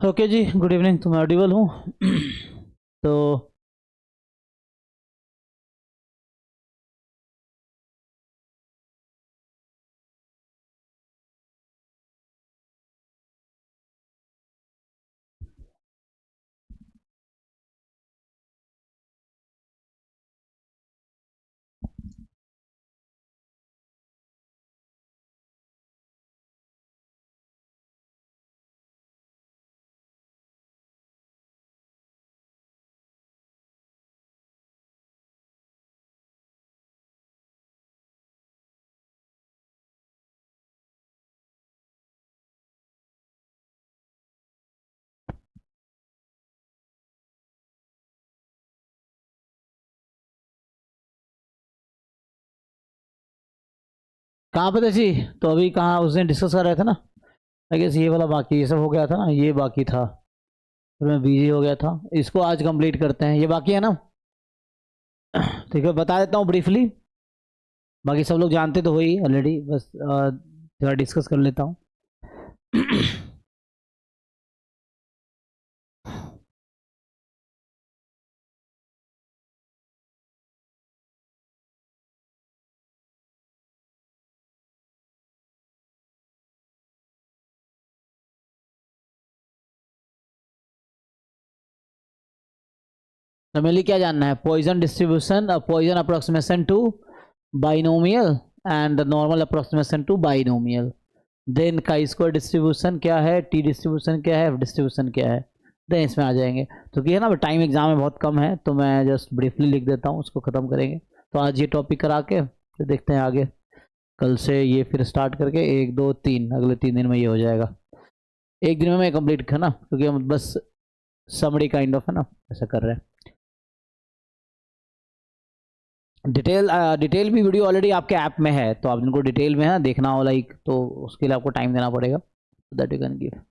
Okay जी, good evening. तो मैं Audible हूँ? तो कहाँ पे थे जी? तो अभी कहाँ उस दिन डिस्कस कर रहे थे ना? आई गेस ये वाला बाकी, ये सब हो गया था ना, ये बाकी था। फिर मैं बिजी हो गया था। इसको आज कंप्लीट करते हैं, ये बाकी है ना? ठीक है, बता देता हूँ ब्रीफली। बाकी सब लोग जानते तो हो ही ऑलरेडी, बस थोड़ा डिस्कस कर लेता हूँ। तो मेनली क्या जानना है? Poisson distribution, Poisson approximation to binomial and normal approximation to binomial. Then chi square distribution क्या है, टी डिस्ट्रीब्यूशन क्या है, एफ डिस्ट्रीब्यूशन क्या है। देन इसमें आ जाएंगे। तो क्या है ना, टाइम एग्जाम में बहुत कम है, तो मैं जस्ट ब्रीफली लिख देता हूँ, उसको ख़त्म करेंगे। तो आज ये टॉपिक करा के फिर देखते हैं आगे। कल से ये फिर स्टार्ट करके 1 2 3 अगले 3 दिन में ये हो जाएगा। एक दिन में मैं कंप्लीट है ना, क्योंकि हम बस समरी काइंड ऑफ है ना, ऐसा कर रहे हैं। डिटेल भी वीडियो ऑलरेडी आपके ऐप में है, तो आप इनको डिटेल में है ना देखना हो लाइक, तो उसके लिए आपको टाइम देना पड़ेगा, दैट यू कैन गिव।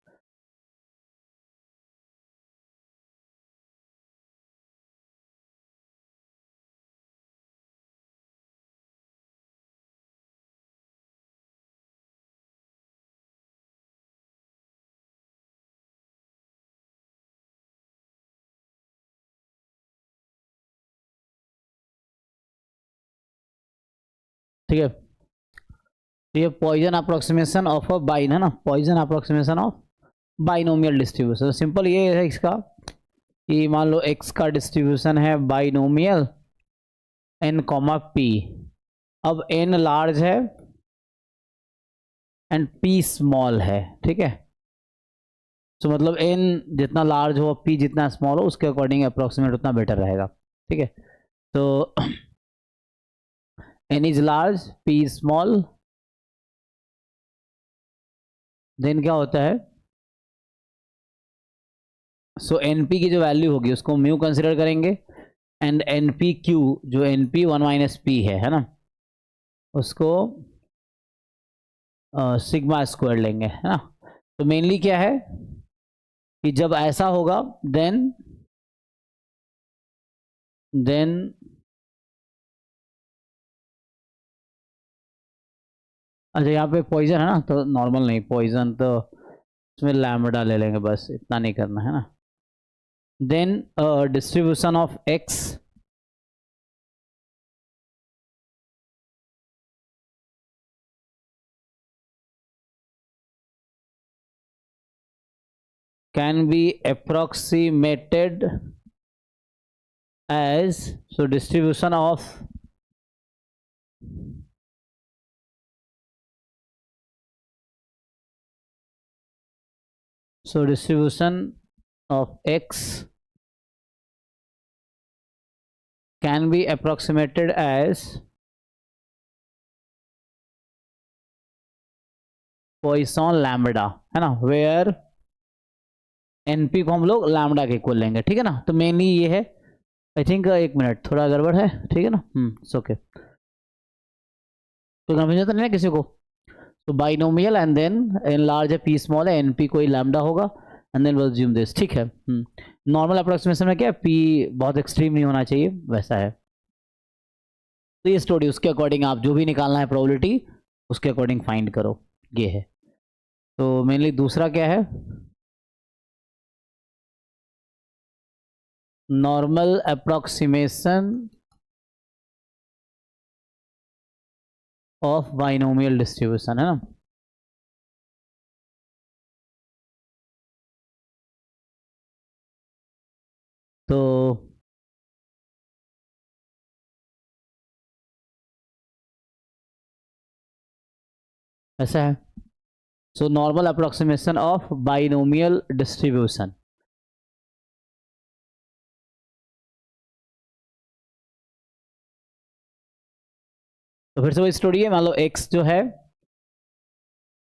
ठीक है, तो ये पॉइजन अप्रोक्सीमेशन ऑफ अ बाइन है ना, Poisson approximation of binomial distribution. Simple ये है इसका कि मान लो एक्स का डिस्ट्रीब्यूशन है बाइनोमियल एन कॉमा पी। अब एन लार्ज है एंड पी स्मॉल है, ठीक है। तो मतलब एन जितना लार्ज हो, पी जितना स्मॉल हो, उसके अकॉर्डिंग अप्रोक्सीमेट उतना बेटर रहेगा, ठीक है। तो n is large, p small, then क्या होता है, सो एन पी की जो वैल्यू होगी उसको म्यू कंसिडर करेंगे, एंड एन पी क्यू जो n p one minus p है ना, उसको सिग्मा स्क्वायर लेंगे, है ना। तो मेनली क्या है कि जब ऐसा होगा देन अच्छा, यहाँ पे पॉइजन है ना, तो नॉर्मल नहीं, पॉइजन तो इसमें लैम्बडा ले लेंगे, बस इतना नहीं करना है ना। Then distribution of x can be approximated as, so distribution of x can be approximated as Poisson lambda, है ना, वेयर एनपी को हम लोग लैम्बडा के इक्वल लेंगे, ठीक है ना। तो मेनली ये है, आई थिंक एक मिनट थोड़ा गड़बड़ है, ठीक है ना। ओके, तो कंफ्यूजन तो नहीं है किसी को? तो binomial and then n large है, पी स्मॉल है, एन पी कोई लैम्बडा होगा, and then will assume this, ठीक है। नॉर्मल अप्रोक्सीमेशन में क्या है, पी बहुत एक्सट्रीम नहीं होना चाहिए, वैसा है। तो ये स्टोरी उसके अकॉर्डिंग आप जो भी निकालना है प्रोबेबिलिटी, उसके अकॉर्डिंग फाइंड करो, ये है। तो मेनली दूसरा क्या है, normal approximation of binomial distribution, है ना। तो ऐसा है। So normal approximation of binomial distribution. तो फिर से वो स्टोरी है, मान लो x जो है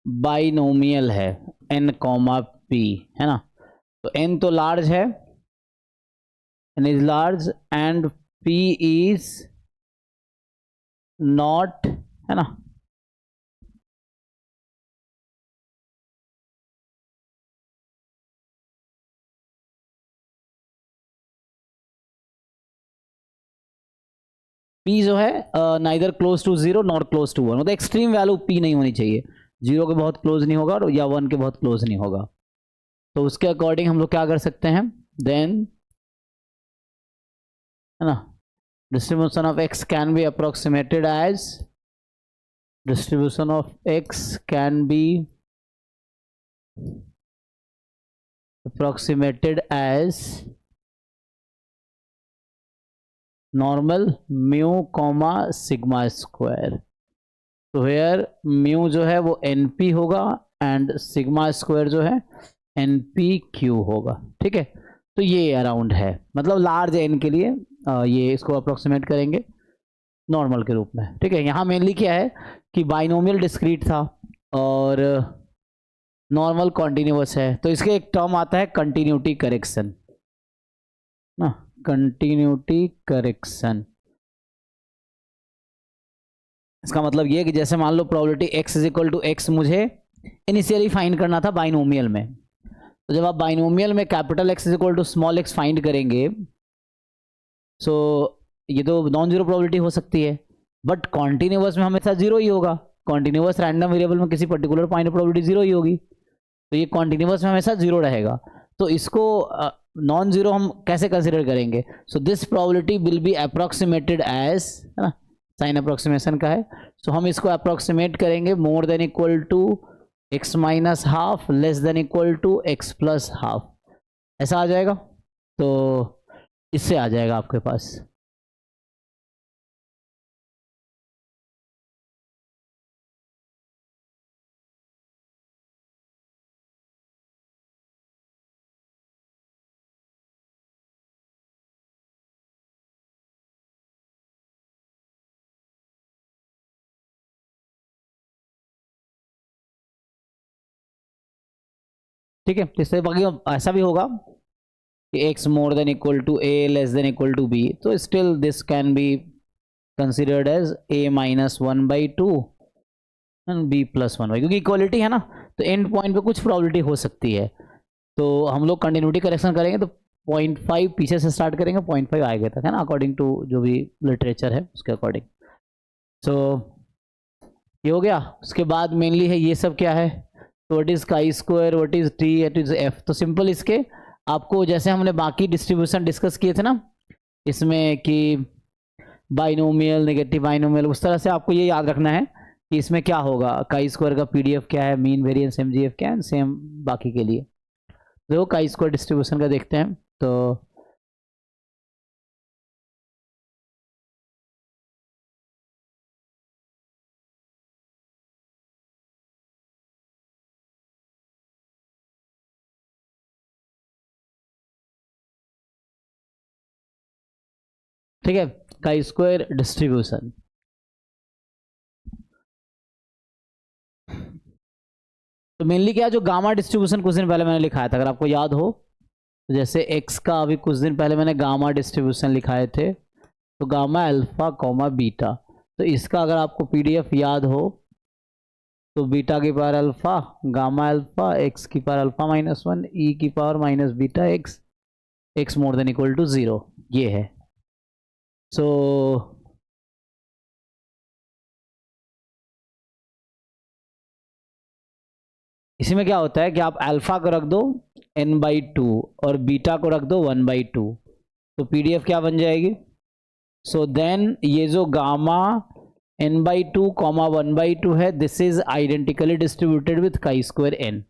बाइनोमियल है n कॉमा p, है ना। तो n तो लार्ज है, n is large and p is not, है ना। p जो है neither close to zero not close to one, मतलब एक्सट्रीम वैल्यू p नहीं होनी चाहिए, जीरो के बहुत क्लोज नहीं होगा और या वन के बहुत क्लोज नहीं होगा। तो उसके अकॉर्डिंग हम लोग क्या कर सकते हैं देन, है ना, distribution of x can be approximated as, distribution of x can be approximated as normal mu comma sigma square। तो हेयर म्यू जो है वो np होगा एंड सिग्मा स्क्वायर जो है npq होगा, ठीक है। तो ये अराउंड है, मतलब लार्ज n के लिए ये इसको अप्रोक्सीमेट करेंगे नॉर्मल के रूप में, ठीक है। यहाँ मेनली क्या है कि बाइनोमियल डिस्क्रीट था और नॉर्मल कॉन्टिन्यूअस है, तो इसके एक टर्म आता है कंटिन्यूटी करेक्शन ना, कंटिन्यूटी करेक्शन। इसका मतलब ये कि जैसे मान लो probability x is equal to x मुझे इनिशियली फाइंड करना था बाइनोमियल में, तो जब आप बाइनोमियल में capital x is equal to small x find करेंगे, सो ये तो नॉन जीरो प्रोबेबिलिटी हो सकती है, बट कॉन्टिन्यूअस में हमेशा जीरो ही होगा। कॉन्टिन्यूअस रैंडम वेरिएबल में किसी पर्टिकुलर पॉइंट प्रोबेबिलिटी जीरो ही होगी, तो ये कॉन्टिन्यूअस में हमेशा जीरो रहेगा। तो इसको नॉन जीरो हम कैसे कंसिडर करेंगे, so this probability will be approximated as, है ना, साइन अप्रोक्सीमेशन का है। सो हम इसको अप्रोक्सीमेट करेंगे more than equal to x minus half less than equal to x plus half, ऐसा आ जाएगा। तो इससे आ जाएगा आपके पास। ठीक है, इससे बाकी ऐसा भी होगा कि x more than equal to a less than equal to b, तो still this can be considered as a minus one by two and b plus one by, क्योंकि इक्वलिटी है ना, तो एंड पॉइंट पे कुछ प्रॉबिलिटी हो सकती है। तो हम लोग कंटिन्यूटी करेक्शन करेंगे तो 0.5 पीछे से स्टार्ट करेंगे 0.5 आगे तक, है ना, अकॉर्डिंग टू जो भी लिटरेचर है उसके अकॉर्डिंग। सो ये हो गया। उसके बाद मेनली है ये सब क्या है, तो what is chi square, what is T, what is F. तो सिंपल इसके आपको जैसे हमने बाकी डिस्ट्रीब्यूशन डिस्कस किए थे ना इसमें कि बाइनोमियल नेगेटिव बाइनोमियल, उस तरह से आपको ये याद रखना है कि इसमें क्या होगा, काई स्क्वायर का पीडीएफ क्या है, मीन वेरिएंस एमजीएफ क्या है, सेम बाकी के लिए। देखो काई स्क्वायर डिस्ट्रीब्यूशन का देखते हैं। तो ठीक है, काई स्क्वायर डिस्ट्रीब्यूशन। तो मेनली क्या है, जो गामा डिस्ट्रीब्यूशन कुछ दिन पहले मैंने लिखाया था, अगर आपको याद हो, तो जैसे x का अभी कुछ दिन पहले मैंने गामा डिस्ट्रीब्यूशन लिखाए थे, तो गामा अल्फा कॉमा बीटा। तो इसका अगर आपको पीडीएफ याद हो तो बीटा की power alpha gamma alpha x की power alpha minus one e की power minus beta x, x more than equal to zero, ये है। सो इसी में क्या होता है कि आप अल्फा को रख दो n बाई टू और बीटा को रख दो 1/2, तो PDF क्या बन जाएगी? सो देन ये जो गामा n/2 कॉमा 1/2 है, this is identically distributed with chi square n।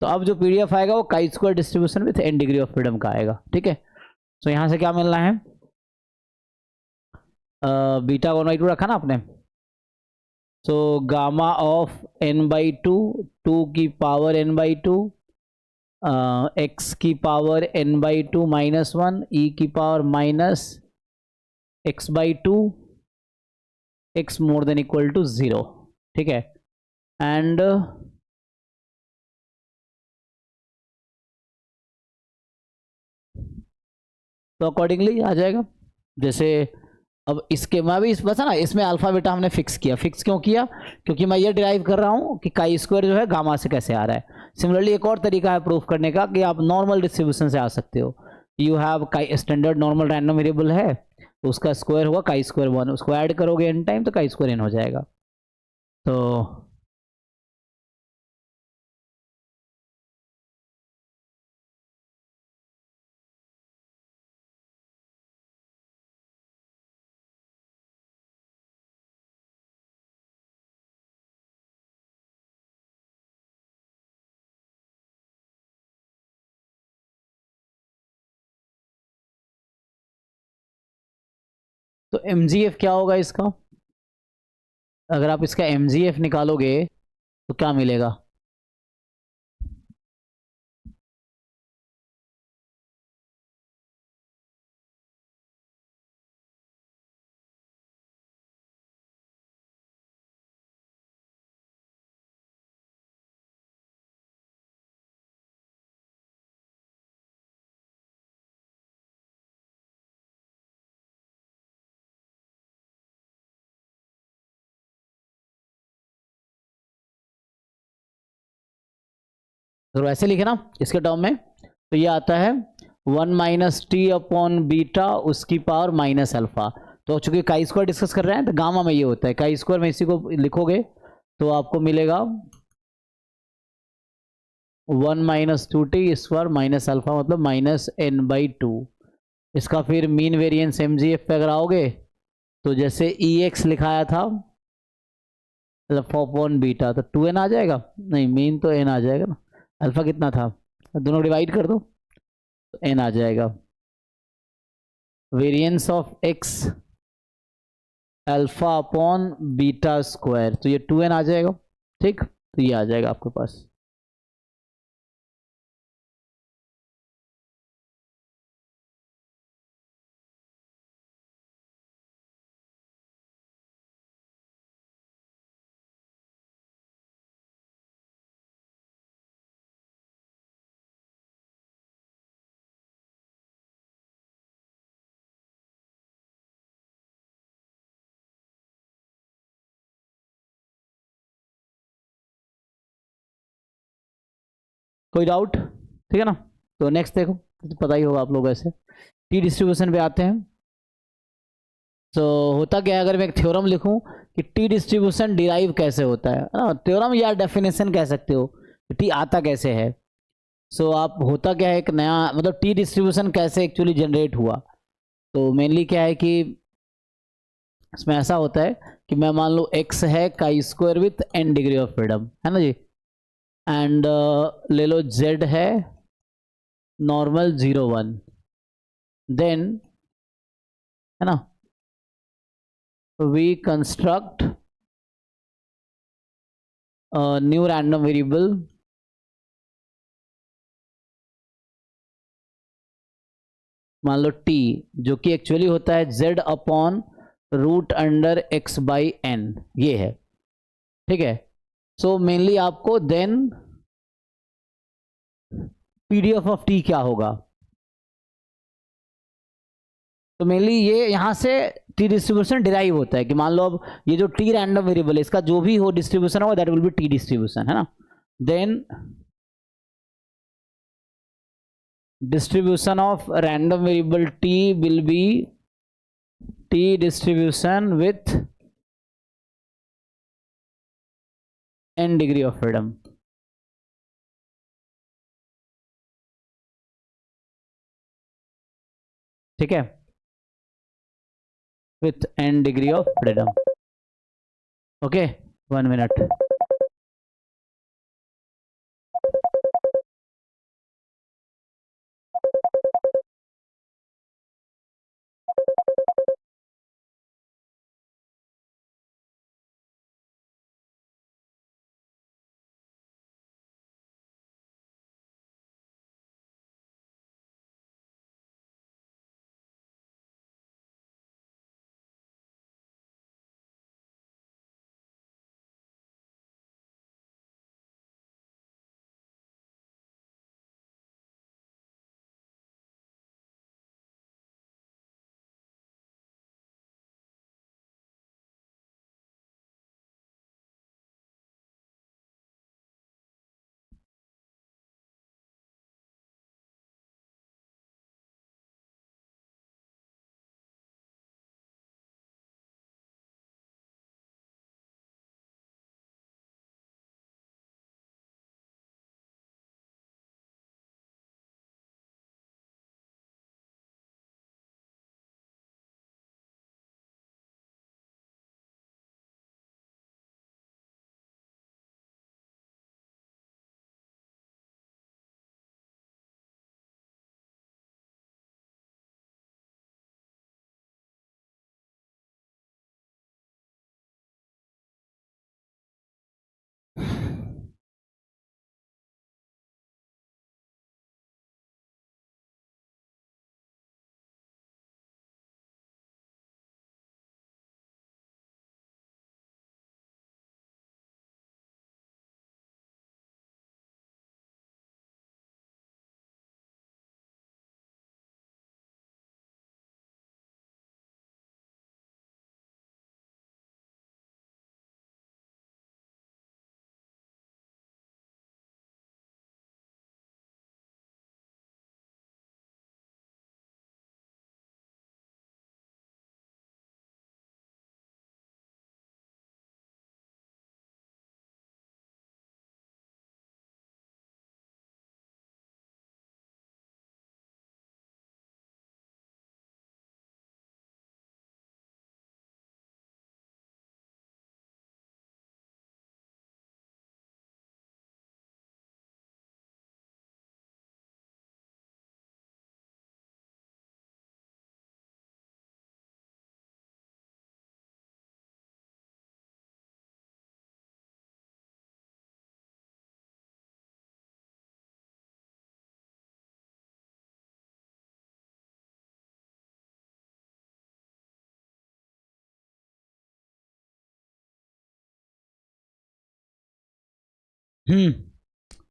तो अब जो PDF आएगा वो काई square distribution with n degree of freedom का आएगा। ठीक है, तो यहां से क्या मिलना है? बीटा 1/2 रखा ना आपने, सो गामा ऑफ n/2 2 की पावर n/2 x की पावर n/2 -1 e की power minus x/2 x more than equal to 0। ठीक है, एंड तो अकॉर्डिंगली आ जाएगा। जैसे अब इसके मैं भी इस बस है ना, इसमें अल्फा बीटा हमने फिक्स किया। फिक्स क्यों किया? क्योंकि मैं ये डिराइव कर रहा हूँ कि काई स्क्वायर जो है गामा से कैसे आ रहा है। सिमिलरली एक और तरीका है प्रूफ करने का कि आप नॉर्मल डिस्ट्रीब्यूशन से आ सकते हो। यू हैव काई स्टैंडर्ड नॉर्मल रैंडम वेरिएबल है, तो उसका स्क्वायर हुआ काई स्क्वायर 1, उसको ऐड करोगे एन टाइम तो काई स्क्वायर एन हो जाएगा। तो MGF क्या होगा इसका? अगर आप इसका MGF निकालोगे तो क्या मिलेगा? तो ऐसे लिखे ना इसके टर्म में, तो ये आता है 1 माइनस टी अपॉन बीटा उसकी पावर माइनस अल्फा। तो चूंकि काई स्क्वायर डिस्कस कर रहे हैं तो गामा में ये होता है, काई स्क्वायर में इसी को लिखोगे तो आपको मिलेगा 1 minus 2t square minus alpha, मतलब माइनस n/2। इसका फिर मीन वेरिएंस MGF पे अगर आओगे तो जैसे EX लिखाया था मतलब 4 बीटा, तो 2n आ जाएगा। नहीं, मीन तो n आ जाएगा ना, अल्फा कितना था, दोनों डिवाइड कर दो तो n आ जाएगा। Variance of x alpha upon beta square, तो ये 2n आ जाएगा। ठीक, तो ये आ जाएगा आपके पास। कोई डाउट? ठीक है ना, तो नेक्स्ट देखो, तो पता ही होगा आप लोग। ऐसे टी डिस्ट्रीब्यूशन पे आते हैं। तो होता क्या है, अगर मैं एक थ्योरम लिखूं कि टी डिस्ट्रीब्यूशन डिराइव कैसे होता है ना, थ्योरम या डेफिनेशन कह सकते हो, टी आता कैसे है। सो आप होता क्या है, एक नया मतलब टी डिस्ट्रीब्यूशन कैसे एक्चुअली जनरेट हुआ। तो मेनली क्या है कि इसमें ऐसा होता है कि मैं मान लो x है chi square with n degree of freedom, है ना जी, एंड ले लो z है नॉर्मल 0 1, देन है ना we construct new random variable मान लो t, जो कि एक्चुअली होता है z upon root under x/n, ये है। ठीक है, सो मेनली आपको देन PDF ऑफ t क्या होगा, तो मेनली ये यहां से टी डिस्ट्रीब्यूशन डिराइव होता है कि मान लो अब ये जो टी रैंडम वेरिएबल है इसका जो भी हो डिस्ट्रीब्यूशन होगा that will be t distribution, है ना। Then distribution of random variable t will be t distribution with n degree of freedom. ठीक है, with n degree of freedom. Okay, 1 minute.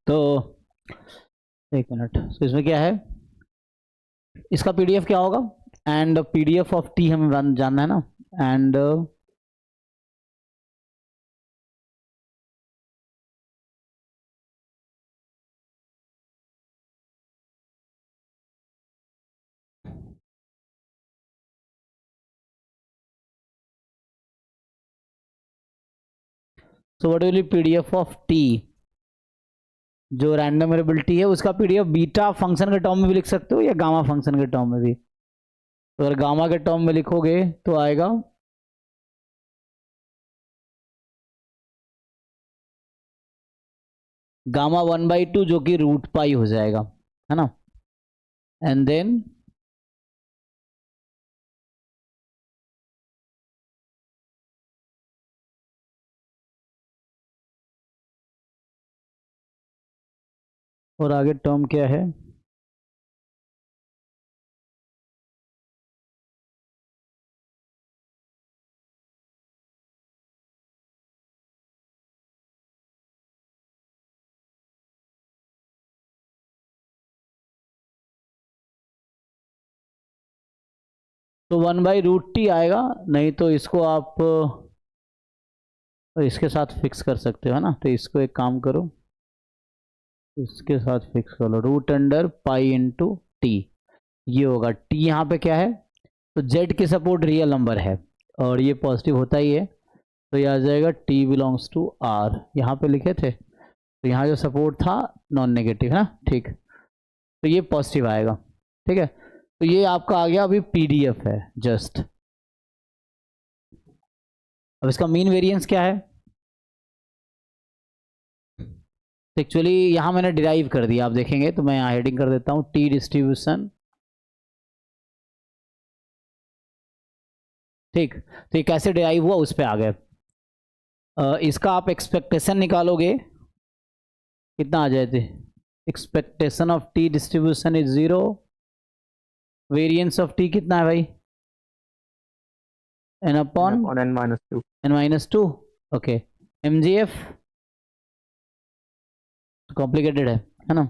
तो एक मिनट, तो इसमें क्या है, इसका पीडीएफ क्या होगा, एंड पीडीएफ ऑफ टी हमें जानना है ना, and so what will be PDF of T, जो रैंडम वेरिएबिलिटी है उसका पीडीएफ बीटा फंक्शन के टर्म में भी लिख सकते हो या गामा फंक्शन के टर्म में भी। तो अगर गामा के टर्म में लिखोगे तो आएगा गामा 1/2 जो कि रूट पाई हो जाएगा, है ना, एंड देन और आगे टर्म क्या है, तो 1/√t आएगा, नहीं तो इसको आप इसके साथ फिक्स कर सकते हो, है ना। तो इसको एक काम करो, इसके साथ फिक्स कर लो, root under pi into T, ये होगा टी यहाँ पे क्या है, तो जेड की सपोर्ट रियल नंबर है और ये पॉजिटिव होता ही है, तो ये आ जाएगा टी बिलोंग्स टू आर, यहाँ पे लिखे थे, तो यहाँ जो सपोर्ट था नॉन नेगेटिव है ना, ठीक, तो ये पॉजिटिव आएगा, ठीक है। तो ये आपका आ गया, अभी पीडीएफ है जस्ट। अब इसका मीन वेरिएंस क्या है? तो एक्चुअली यहाँ मैंने डिराइव कर दिया, आप देखेंगे तो मैं यहाँ हेडिंग कर देता हूँ टी डिस्ट्रीब्यूशन। ठीक, तो ये कैसे डिराइव हुआ उस पर आ गए। इसका आप एक्सपेक्टेशन निकालोगे, कितना आ जाए थे? Expectation of T distribution is 0, variance of T कितना है भाई? n upon n-2। Okay, mgf complicated है ना?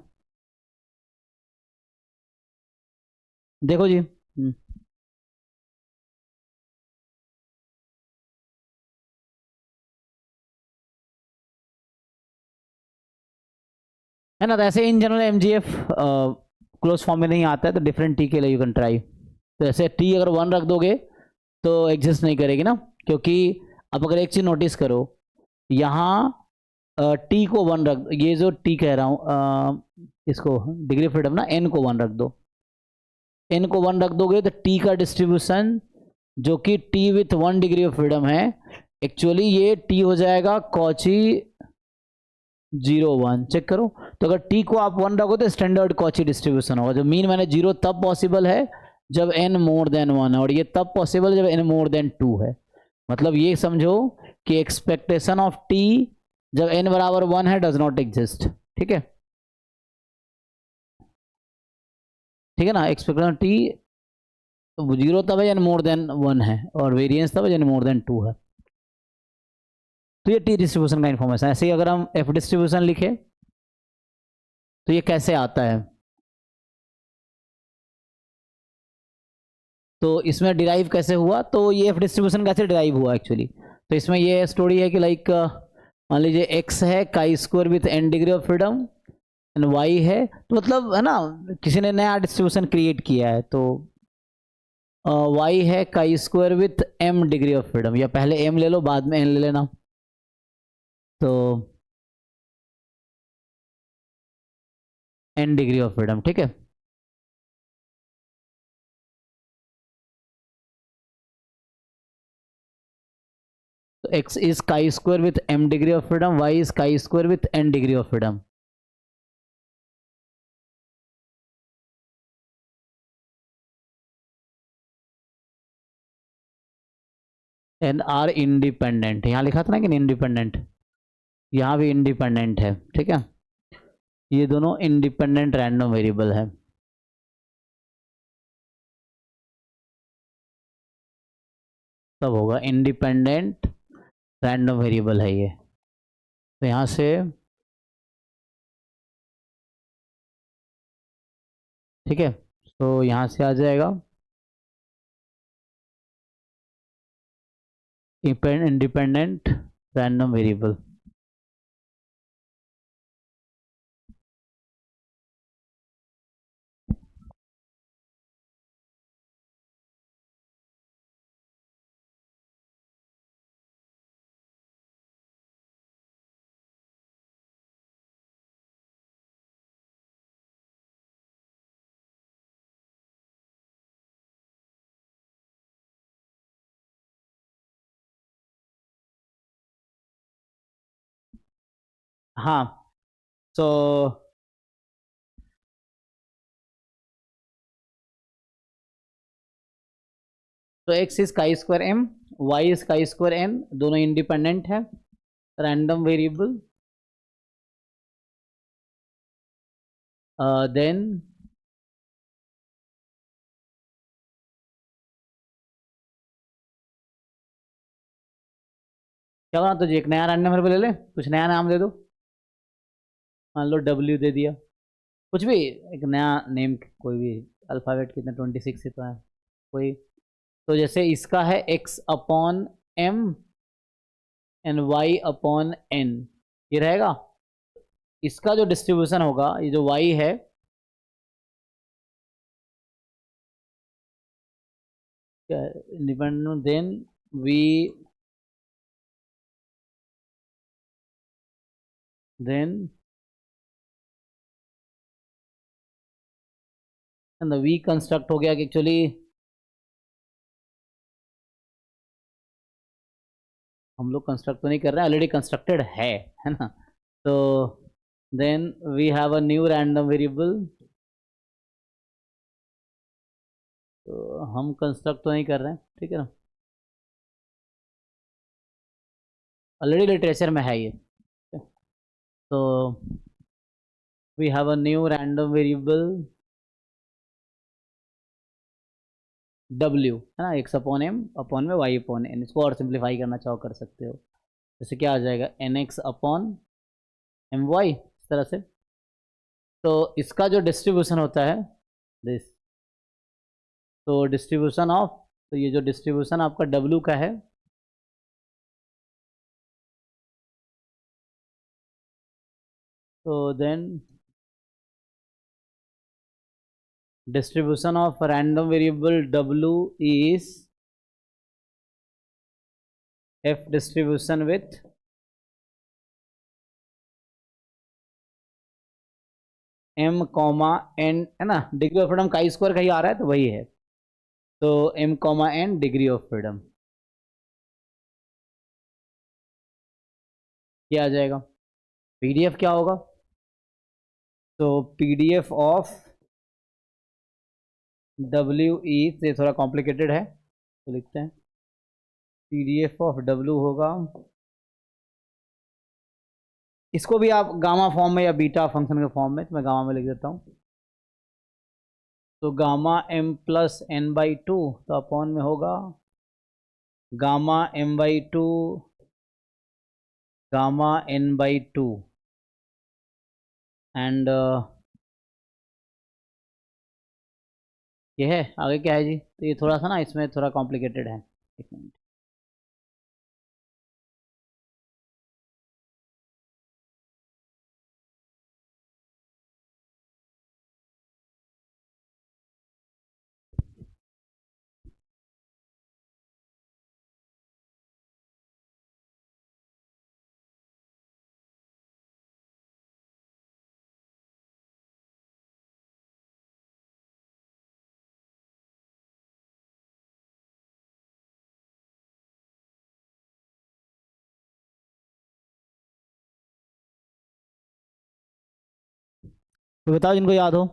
देखो जी, है ना? तो ऐसे in general mgf close form में नहीं आता है, तो डिफरेंट टी के लिए यू कैन ट्राई। तो ऐसे टी अगर 1 रख दोगे तो एग्जिस्ट नहीं करेगी ना, क्योंकि अब अगर एक चीज नोटिस करो, यहाँ टी को 1 रख, ये जो टी कह रहा हूँ इसको डिग्री ऑफ फ्रीडम ना, एन को 1 रख दो। एन को 1 रख दोगे तो टी का डिस्ट्रीब्यूशन जो कि T with 1 degree of freedom है, एक्चुअली ये टी हो जाएगा कॉची 0 1। चेक करो, तो अगर टी को आप 1 रखो तो स्टैंडर्ड कॉची डिस्ट्रीब्यूशन होगा। जो मीन मैंने 0 तब पॉसिबल है जब n मोर देन 1 है, और ये तब पॉसिबल जब n मोर देन 2 है। मतलब ये समझो कि एक्सपेक्टेशन ऑफ टी जब n बराबर 1 है डज नॉट एग्जिस्ट। ठीक है, ठीक है ना? एक्सपेक्टेशन टी 0 तब है n मोर देन 1 है, और वेरिएंस तब है n मोर देन 2 है। तो ये टी डिस्ट्रीब्यूशन का इंफॉर्मेशन है। ऐसे ही अगर हम एफ डिस्ट्रीब्यूशन लिखे तो ये कैसे आता है, तो इसमें डिराइव कैसे हुआ, तो ये एफ डिस्ट्रीब्यूशन कैसे डिराइव हुआ एक्चुअली। तो इसमें ये स्टोरी है कि लाइक मान लीजिए एक्स है chi square with n degree of freedom, and y है, तो मतलब है ना, किसी ने नया डिस्ट्रीब्यूशन क्रिएट किया है, तो वाई है chi square with m degree of freedom, या पहले एम ले लो बाद में एन ले लेना। तो एन डिग्री ऑफ फ्रीडम, ठीक है। तो x is chi square with m degree of freedom, y is chi square with n degree of freedom. And are independent, यहाँ लिखा था ना कि इंडिपेंडेंट, यहाँ भी इंडिपेंडेंट है। ठीक है, ये दोनों इंडिपेंडेंट रैंडम वेरिएबल है। तब होगा इंडिपेंडेंट रैंडम वेरिएबल है ये। तो यहाँ से ठीक है, तो यहाँ से आ जाएगा इंडिपेंडेंट रैंडम वेरिएबल। हाँ, तो x is chi square m, y is chi square n, दोनों इंडिपेंडेंट है रैंडम वेरिएबल। देन क्या बना, तुझे एक नया रैंडम वेरिएबल ले ले, कुछ नया नाम दे दो, मान लो W दे दिया, कुछ भी एक नया नेम, कोई भी अल्फ़ाबेट, कितने 26 ही तो है कोई। तो जैसे इसका है x upon m and y upon n, ये रहेगा। इसका जो डिस्ट्रीब्यूशन होगा, ये जो y है, independent, then we then we construct हो गया कि एक्चुअली हम लोग कंस्ट्रक्ट तो नहीं कर रहे हैं, ऑलरेडी कंस्ट्रक्टेड है ना। तो then we have a new random variable, तो हम कंस्ट्रक्ट तो नहीं कर रहे हैं, ठीक है ना, ऑलरेडी लिटरेचर में है ये। तो we have a new random variable w है ना, x अपॉन m अपॉन में y अपॉन n, इसको और सिंप्लीफाई करना चाहो कर सकते हो। जैसे क्या आ जाएगा nx अपॉन my इस तरह से। तो इसका जो डिस्ट्रीब्यूशन होता है दिस, तो डिस्ट्रीब्यूशन ऑफ, तो ये जो डिस्ट्रीब्यूशन आपका w का है, तो then distribution of random variable w is f distribution with m comma n, है ना, डिग्री ऑफ फ्रीडम का स्क्वायर कहीं आ रहा है तो वही है, तो m comma n degree of freedom, ये आ जाएगा। पीडीएफ क्या होगा, तो पीडीएफ ऑफ w is, ये थोड़ा कॉम्प्लिकेटेड है तो लिखते हैं, पीडीएफ ऑफ w होगा, इसको भी आप गामा फॉर्म में या बीटा फंक्शन के फॉर्म में, तो मैं गामा में लिख देता हूँ, तो gamma m plus n by two, तो अपॉन में होगा gamma m by to gamma n by two, and ये है, आगे क्या है जी, तो ये थोड़ा सा ना इसमें थोड़ा कॉम्प्लिकेटेड है, एक मिनट, तो बताओ जिनको याद हो,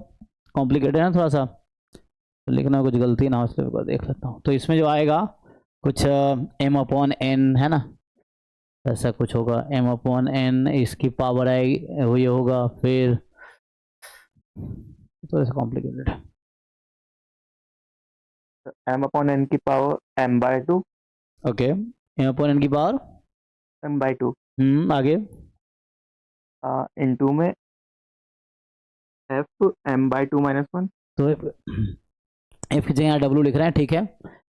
कॉम्प्लिकेटेड है ना थोड़ा सा, तो लिखना कुछ गलती ना हो इसलिए देख लेता हूँ। तो इसमें जो आएगा कुछ m अपॉन n है ना, ऐसा कुछ होगा, m अपॉन n, इसकी पावर आएगी वो ये होगा, फिर तो ऐसा कॉम्प्लिकेटेड है, m अपॉन n की power m by to, okay, m upon n की पावर m बाय टू, आगे, इनटू में f m by two minus one. तो f की जगह यहाँ w लिख रहे हैं, ठीक है,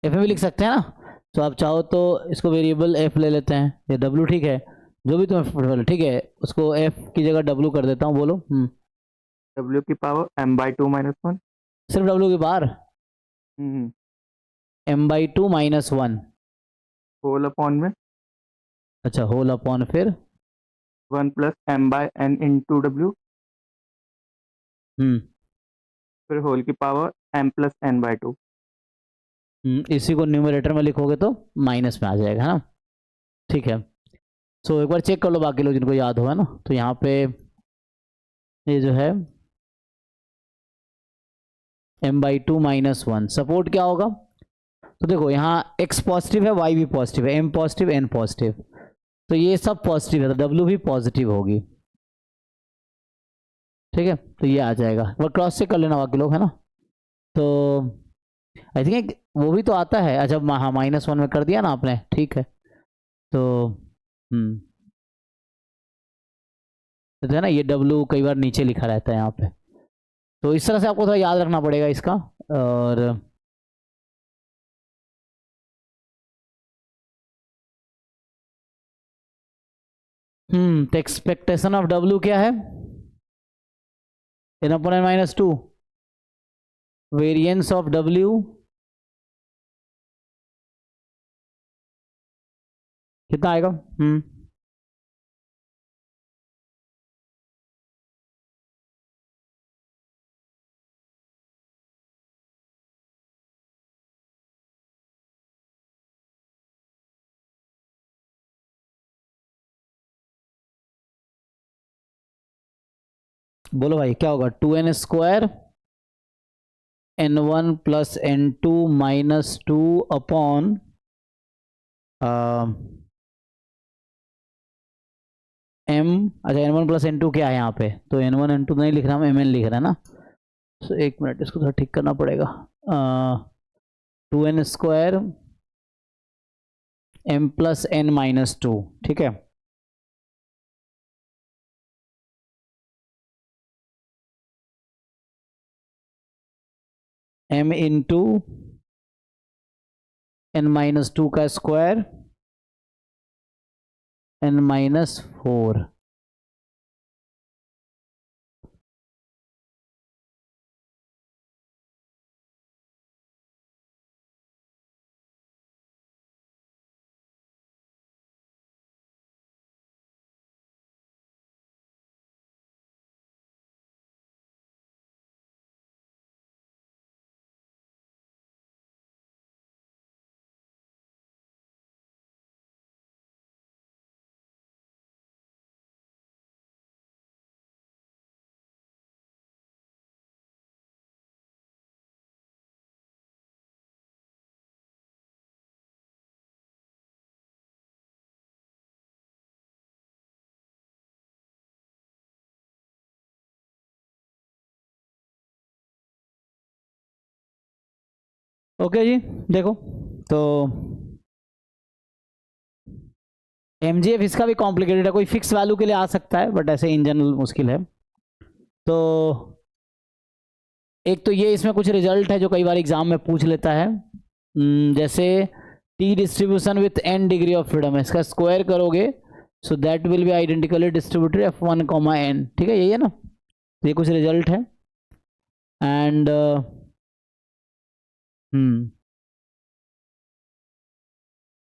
f में भी लिख सकते हैं ना, तो आप चाहो तो इसको वेरिएबल f ले लेते हैं, या w, ठीक है, जो भी तुम्हें, ठीक है, उसको f की जगह w कर देता हूँ, बोलो। w की power m by two minus one. सिर्फ w की बार हम्म। m by two minus one, whole upon में अच्छा, होल अपॉन फिर 1 plus m by n into w, फिर होल की power m plus n by two. इसी को न्यूमरेटर में लिखोगे तो माइनस में आ जाएगा, है ना, ठीक है। सो एक बार चेक कर लो बाकी लोग जिनको याद हो, है ना, तो यहाँ पे ये जो है m by two minus one, support क्या होगा, तो देखो यहाँ x पॉजिटिव है, y भी पॉजिटिव है, m पॉजिटिव, n पॉजिटिव, तो ये सब पॉजिटिव है, तो w भी पॉजिटिव होगी, ठीक है, तो ये आ जाएगा, वो क्रॉस चेक कर लेना बाकी लोग, है ना। तो आई थिंक वो भी तो आता है, अच्छा हाँ, माइनस वन में कर दिया ना आपने, ठीक है, तो तो है ना, ये w कई बार नीचे लिखा रहता है यहाँ पे, तो इस तरह से आपको थोड़ा याद रखना पड़ेगा इसका, और तो एक्सपेक्टेशन ऑफ w क्या है, n upon n minus two, variance of w कितना आएगा, बोलो भाई क्या होगा, 2n square n1 plus n2 minus 2 upon m, अच्छा n1 प्लस n2 क्या है यहाँ पे, तो n1 n2 नहीं लिख रहा हम, mn लिख रहा है ना। तो एक मिनट इसको थोड़ा ठीक करना पड़ेगा। 2n square m plus n minus 2, ठीक है। m इंटू n माइनस 2 का स्क्वायर n माइनस 4, ओके जी। देखो तो mgf इसका भी कॉम्प्लिकेटेड है, कोई फिक्स वैल्यू के लिए आ सकता है बट ऐसे इन जनरल मुश्किल है। तो एक तो ये इसमें कुछ रिजल्ट है जो कई बार एग्जाम में पूछ लेता है, जैसे T distribution with n degree of freedom है, इसका स्क्वायर करोगे so that will B identically distributed f1, n, ठीक है, यही है ना। तो ये कुछ रिजल्ट है एंड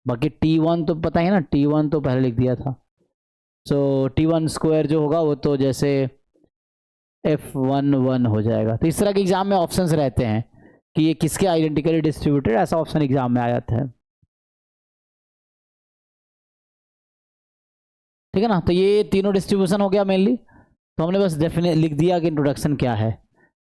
बाकी T1 तो पता है ना, T1 तो पहले लिख दिया था। सो T1 स्क्वायर जो होगा वो तो जैसे F11 हो जाएगा। तो इस तरह के एग्जाम में ऑप्शंस रहते हैं कि ये किसके आइडेंटिकली डिस्ट्रीब्यूटेड, ऐसा ऑप्शन एग्जाम में आ जाता है, ठीक है ना। तो ये तीनों डिस्ट्रीब्यूशन हो गया मेनली, तो हमने बस डेफिनेट लिख दिया कि इंट्रोडक्शन क्या है।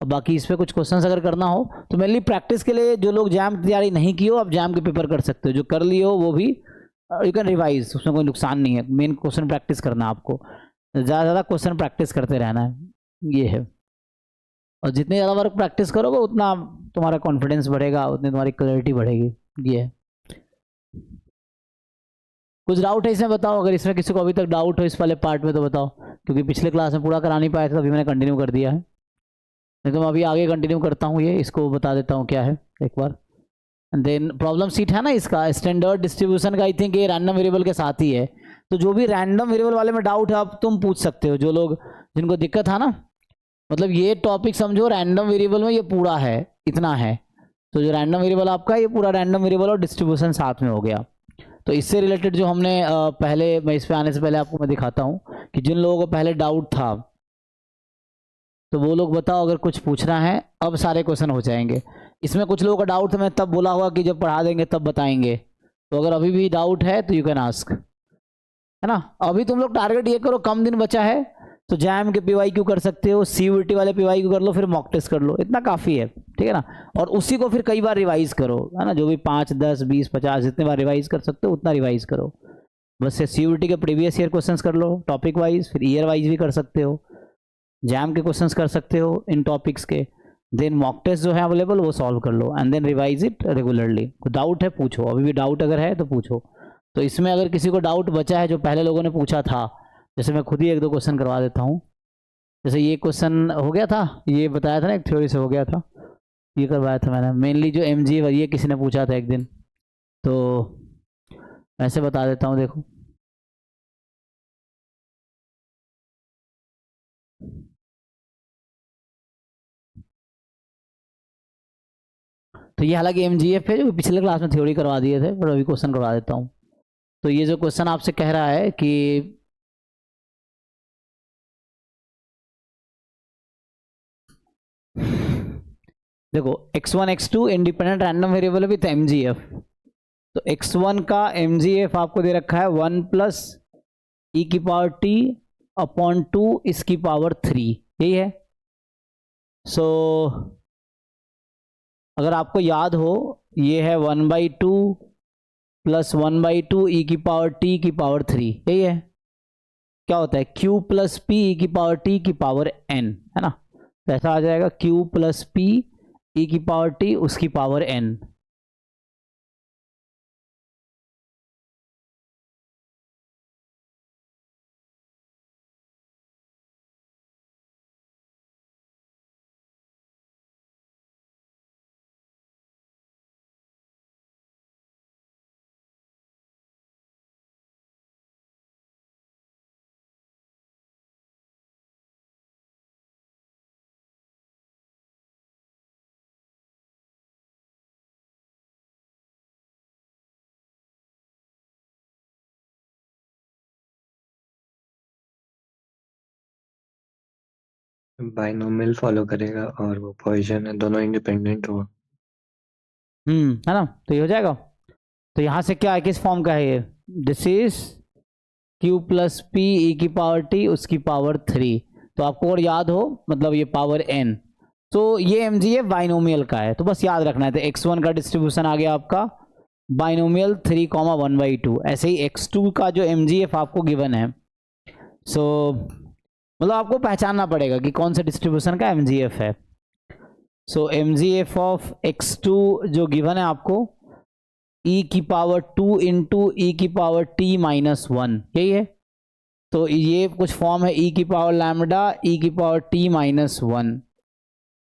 अब बाकी इस पर कुछ क्वेश्चंस अगर करना हो तो मेनली प्रैक्टिस के लिए, जो लोग जैम की तैयारी नहीं की हो आप जैम के पेपर कर सकते हो, जो कर लिए हो वो भी यू कैन रिवाइज, उसमें कोई नुकसान नहीं है। मेन क्वेश्चन प्रैक्टिस करना, आपको ज़्यादा ज़्यादा क्वेश्चन प्रैक्टिस करते रहना है, ये है। और जितने ज़्यादा वर्क प्रैक्टिस करोगे उतना तुम्हारा कॉन्फिडेंस बढ़ेगा, उतनी तुम्हारी क्लैरिटी बढ़ेगी, ये है। कुछ डाउट है इसमें बताओ, अगर इसमें किसी को अभी तक डाउट हो इस वाले पार्ट में तो बताओ, क्योंकि पिछले क्लास में पूरा करा नहीं पाया था, अभी मैंने कंटिन्यू कर दिया है। नहीं तो मैं अभी आगे कंटिन्यू करता हूँ, ये इसको बता देता हूँ क्या है एक बार। देन प्रॉब्लम सीट है ना इसका, स्टैंडर्ड डिस्ट्रीब्यूशन का, आई थिंक ये रैंडम वेरिएबल के साथ ही है। तो जो भी रैंडम वेरिएबल वाले में डाउट है अब तुम पूछ सकते हो, जो लोग जिनको दिक्कत है ना, मतलब ये टॉपिक समझो रैंडम वेरिएबल में ये पूरा है, इतना है। तो जो रैंडम वेरिएबल आपका, ये पूरा रैंडम वेरिएबल और डिस्ट्रीब्यूशन साथ में हो गया। तो इससे रिलेटेड जो हमने पहले, मैं इस पे आने से पहले आपको मैं दिखाता हूँ कि जिन लोगों को पहले डाउट था तो वो लोग बताओ, अगर कुछ पूछना है अब सारे क्वेश्चन हो जाएंगे। इसमें कुछ लोगों का डाउट था, मैं तब बोला हुआ कि जब पढ़ा देंगे तब बताएंगे, तो अगर अभी भी डाउट है तो यू कैन आस्क, है ना। अभी तुम लोग टारगेट ये करो, कम दिन बचा है तो जैम के PYQ कर सकते हो, CUET वाले PYQ कर लो, फिर मॉक टेस्ट कर लो, इतना काफ़ी है, ठीक है ना। और उसी को फिर कई बार रिवाइज करो, है ना, जो भी 5, 10, 20, 50 जितने बार रिवाइज कर सकते हो उतना रिवाइज करो। बस से CUET के प्रीवियस ईयर क्वेश्चंस कर लो टॉपिक वाइज, फिर ईयर वाइज भी कर सकते हो, जैम के क्वेश्चंस कर सकते हो इन टॉपिक्स के। देन मॉक टेस्ट जो है अवेलेबल वो सॉल्व कर लो and then revise it regularly. Doubt है पूछो, अभी भी डाउट अगर है तो पूछो। तो इसमें अगर किसी को डाउट बचा है जो पहले लोगों ने पूछा था, जैसे मैं खुद ही 1-2 क्वेश्चन करवा देता हूँ। जैसे ये क्वेश्चन हो गया था, ये बताया था ना, एक थ्योरी से हो गया था, ये करवाया था मैंने। मेनली जो MG ये किसी ने पूछा था एक दिन, तो ऐसे बता देता हूँ, देखो। तो ये हालांकि MGF है, जो पिछले क्लास में थ्योरी करवा दिए थे, पर अभी क्वेश्चन करवा देता हूँ। तो ये जो क्वेश्चन आपसे कह रहा है कि देखो x1 x2 independent random variable with MGF। तो x1 का MGF आपको दे रखा है 1 प्लस e की पावर t अपॉन 2 इसकी पावर 3, यही है। सो अगर आपको याद हो, ये है 1/2 प्लस 1/2 ई की पावर टी की पावर 3, यही है। क्या होता है, q प्लस पी ई की पावर टी की पावर n, है ना। तो ऐसा आ जाएगा q प्लस पी ई की पावर टी उसकी पावर n। बाइनोमियल फॉलो करेगा और वो पॉइजन है, दोनों इंडिपेंडेंट हुआ। है ना। तो ये हो जाएगा। तो यहां से क्या है, किस फॉर्म का है ये, this is q plus P E की पावर टी उसकी पावर 3। तो आपको और याद हो, मतलब ये पावर n। तो ये mgf बाइनोमियल का है, तो बस याद रखना है। तो x1 का डिस्ट्रीब्यूशन आ गया आपका बाइनोमियल 3,1/2। ऐसे ही x2 का जो mgf आपको गिवन है, सो मतलब आपको पहचानना पड़ेगा कि कौन सा डिस्ट्रीब्यूशन का mgf है। सो mgf ऑफ x2 जो गिवन है आपको, e की पावर 2 इंटू ई की पावर t माइनस 1, यही है। तो ये कुछ फॉर्म है e की पावर लैम्डा e की पावर t माइनस 1।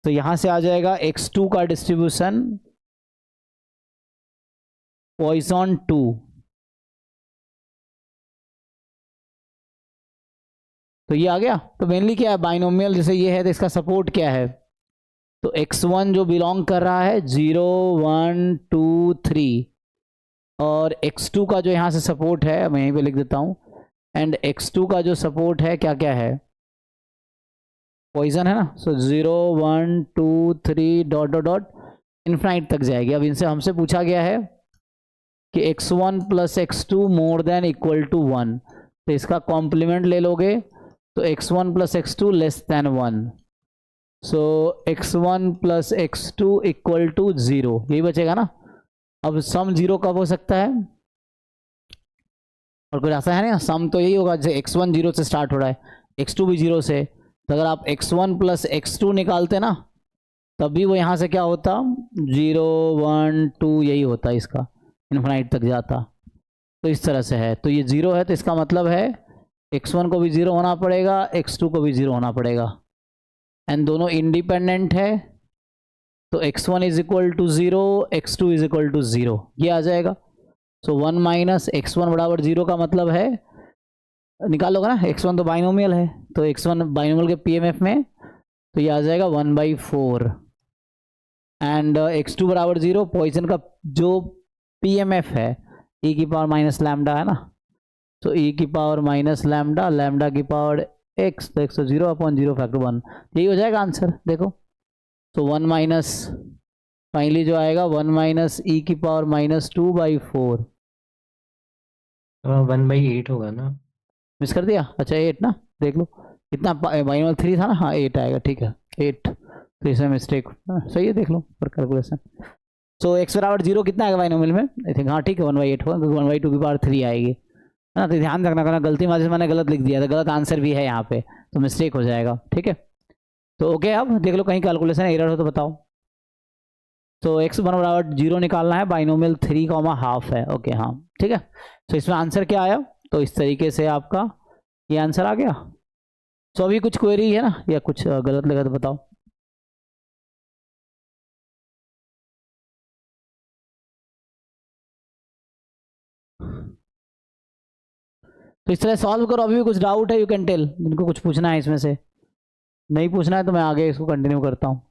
तो यहां से आ जाएगा x2 का डिस्ट्रीब्यूशन पॉइसन 2। तो ये आ गया। तो मेनली क्या है, बाइनोमियल जैसे ये है तो इसका सपोर्ट क्या है, तो x1 जो बिलोंग कर रहा है 0 1 2 3, और x2 का जो यहाँ से सपोर्ट है मैं यहीं पे लिख देता हूँ, एंड x2 का जो सपोर्ट है क्या क्या है, पॉइजन है ना। सो 0 1 2 3 डॉट डॉट डॉट इन्फाइनाइट तक जाएगी। अब इनसे हमसे पूछा गया है कि x1 plus x2 more than equal to 1, तो इसका कॉम्प्लीमेंट ले लोगे तो x1 plus x2 less than 1। So x1 plus x2 equal to 0, यही बचेगा ना। अब सम 0 कब हो सकता है, और कुछ ऐसा है ना, सम तो यही होगा जैसे x1 0 से स्टार्ट हो रहा है, x2 भी 0 से। तो अगर आप x1 प्लस x2 निकालते ना, तब भी वो यहाँ से क्या होता, 0 1 2 यही होता, इसका इन्फिनाइट तक जाता। तो इस तरह से है। तो ये 0 है, तो इसका मतलब है x1 को भी 0 होना पड़ेगा, x2 को भी 0 होना पड़ेगा, एंड दोनों इंडिपेंडेंट है। तो x1 is equal to 0, x2 is equal to 0, ये आ जाएगा। सो 1 माइनस x1 बराबर 0 का मतलब है, निकालोगे ना, x1 तो बाइनोमियल है, तो x1 बाइनोमियल के पीएमएफ में, तो ये आ जाएगा 1/4, एंड x2 बराबर 0 पॉइजन का जो पीएमएफ है e की पावर माइनस लैम्डा है ना, तो e की पावर माइनस लैम्डा, लैम्डा की पावर x, तो x तो 0/0 फैक्टर 1, यही हो जाएगा आंसर। देखो तो 1 माइनस, फाइनली जो आएगा 1 माइनस ई की पावर माइनस 2/4। 1/8 होगा ना। मिस कर दिया, अच्छा 8 ना, देख लो कितना, बाइनोमियल 3 था ना, हाँ 8 आएगा, ठीक है 8। तो इसमें मिस्टेक सही है, देख लो पर कैलकुलेशन। सो x बराबर 0 कितना आएगा बाइनोमियल में, आई थिंक हाँ ठीक है 1/8 होगा, क्योंकि 1/2 की पावर 3 आएगी, है ना। तो ध्यान रखना, करना गलती में मैंने गलत लिख दिया था, गलत आंसर भी है यहाँ पे, तो मिस्टेक हो जाएगा, ठीक है। तो ओके, अब देख लो कहीं कैलकुलेशन एरर हो तो बताओ। तो x वन बराबर 0 निकालना है, बाइनोमियल 3,5 है, ओके हाँ ठीक है। तो इसमें आंसर क्या आया, तो इस तरीके से आपका ये आंसर आ गया। तो अभी कुछ क्वेरी है ना, या कुछ गलत लगा तो बताओ। तो इस तरह सॉल्व करो, अभी भी कुछ डाउट है यू कैन टेल, जिनको कुछ पूछना है इसमें से, नहीं पूछना है तो मैं आगे इसको कंटिन्यू करता हूँ।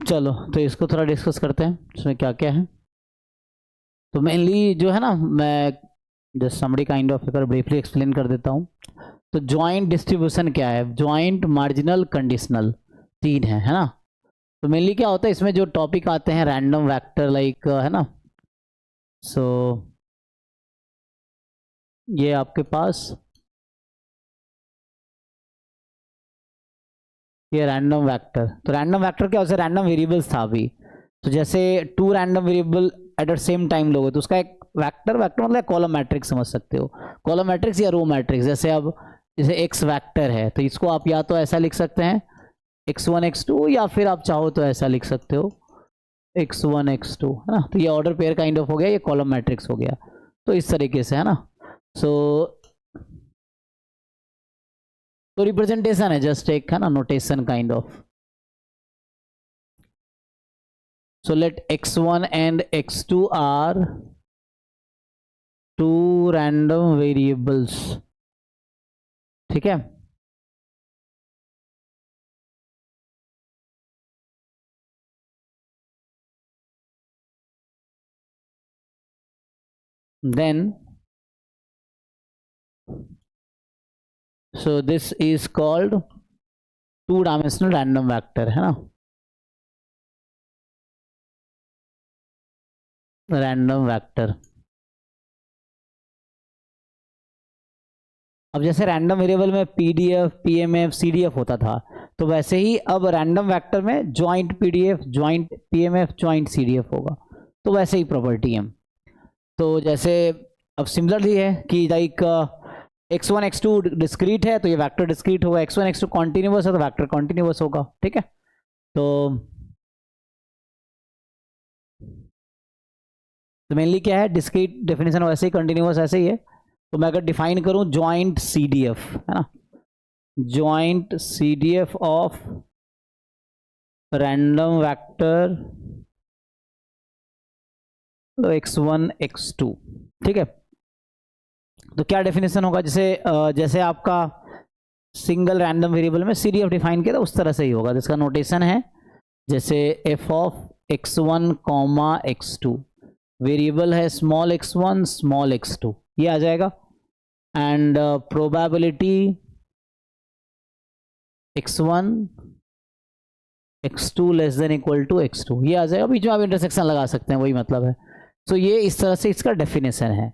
चलो तो इसको थोड़ा डिस्कस करते हैं, इसमें क्या क्या है। तो मेनली जो है ना, मैं जस्ट समरी काइंड ऑफ अगर ब्रीफली एक्सप्लेन कर देता हूँ। तो जॉइंट डिस्ट्रीब्यूशन क्या है, जॉइंट, मार्जिनल, कंडीशनल, तीन है ना। तो मेनली क्या होता है इसमें जो टॉपिक आते हैं, रैंडम वेक्टर लाइक है ना। सो ये आपके पास ये रैंडम वेक्टर, तो रैंडम वेक्टर क्या होता है, रैंडम वेरिएबल्स था अभी। तो जैसे two random variable at the same time लोगे तो उसका एक वेक्टर, वेक्टर मतलब कॉलम मैट्रिक्स समझ सकते हो, कॉलम मैट्रिक्स या रो मैट्रिक्स। जैसे अब जैसे एक्स वेक्टर है तो इसको आप या तो ऐसा लिख सकते हैं x1 x2, या फिर आप चाहो तो ऐसा लिख सकते हो x1 x2, है ना। तो ये ऑर्डर पेयर काइंड ऑफ हो गया, ये कॉलम मैट्रिक्स हो गया। तो इस तरीके से है ना। सो तो रिप्रेजेंटेशन है, जस्ट एक है ना notation kind of. So let x1 and x2 are two random variables, ठीक है। Then so this is called two dimensional random vector, है ना, रैंडम वेक्टर। अब जैसे रैंडम वेरिएबल में पीडीएफ, पीएमएफ, सीडीएफ होता था, तो वैसे ही अब रैंडम वेक्टर में joint PDF, joint PMF, joint CDF होगा। तो वैसे ही प्रॉपर्टी है। तो जैसे अब सिमिलरली है कि लाइक x1 x2 डिस्क्रीट है तो ये वेक्टर डिस्क्रीट होगा, x1 x2 कॉन्टिन्यूअस है तो वेक्टर कॉन्टिन्यूअस होगा, ठीक है। तो मेनली क्या है, डिस्क्रीट डेफिनेशन वैसे ही, कंटिन्यूअस ऐसे ही है। तो मैं अगर डिफाइन करूं जॉइंट सीडीएफ, है ना, joint CDF of random vector x1 x2, ठीक है। तो क्या डेफिनेशन होगा, जैसे आपका सिंगल रैंडम वेरिएबल में सीडीएफ डिफाइन किया था उस तरह से ही होगा। जिसका नोटेशन है जैसे f of x1 comma x2, variable है स्मॉल x1 स्मॉल x2, ये आ जाएगा। And probability x1 x2 less than equal to x2, ये आ जाएगा। बीच में आप इंटरसेक्शन लगा सकते हैं, वही मतलब है। तो ये इस तरह से इसका डेफिनेशन है।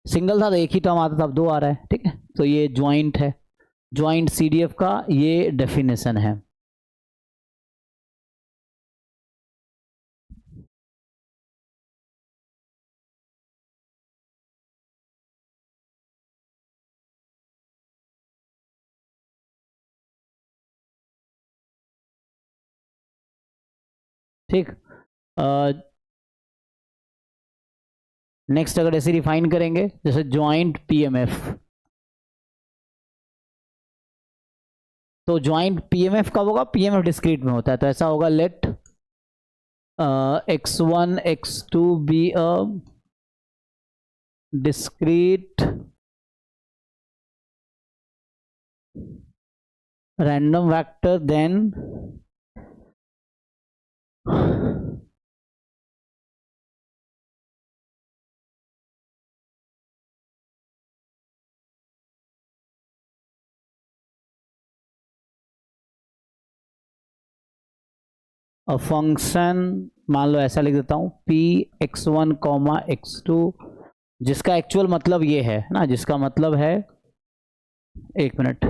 सिंगल था तो एक ही टर्म आता था, अब दो आ रहा है, ठीक है। तो ये ज्वाइंट है, ज्वाइंट सीडीएफ का ये डेफिनेशन है। ठीक। नेक्स्ट अगर ऐसे रिफाइन करेंगे जैसे ज्वाइंट पीएमएफ, तो ज्वाइंट पीएमएफ कब होगा, पीएमएफ डिस्क्रीट में होता है। तो ऐसा होगा let x1 x2 be a discrete random vector, then function, मान लो ऐसा लिख देता हूँ p x1 कॉमा x2, जिसका एक्चुअल मतलब ये है ना, जिसका मतलब है, एक मिनट,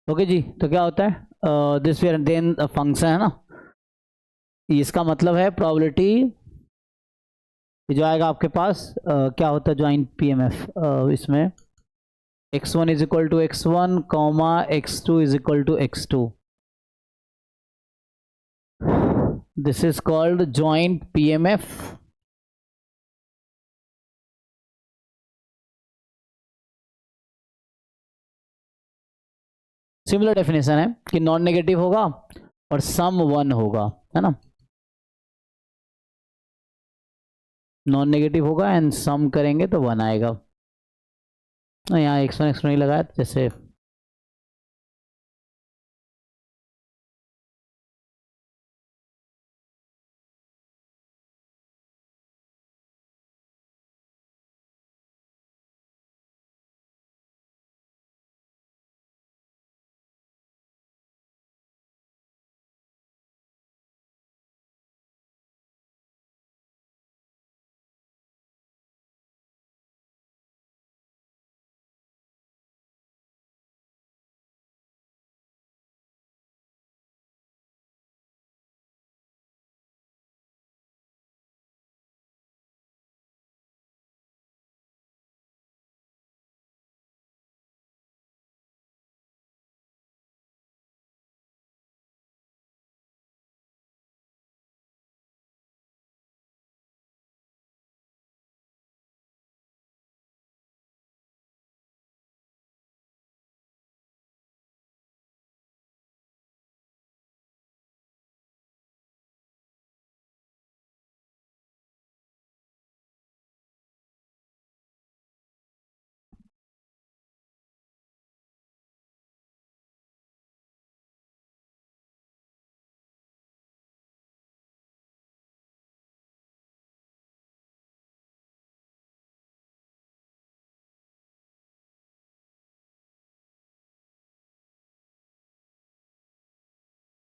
ओके जी, तो क्या होता है दिस वेयर देन फंक्शन है ना, इसका मतलब है प्रोबेबिलिटी जो आएगा आपके पास क्या होता है ज्वाइंट पीएमएफ इसमें x1 is equal to x1 comma x2 is equal to x2, this is called joint PMF. Similar definition है कि नॉन नेगेटिव होगा और सम 1 होगा, है ना, नॉन नेगेटिव होगा एंड सम करेंगे तो 1 आएगा। यहाँ x1 x2 नहीं लगाया, जैसे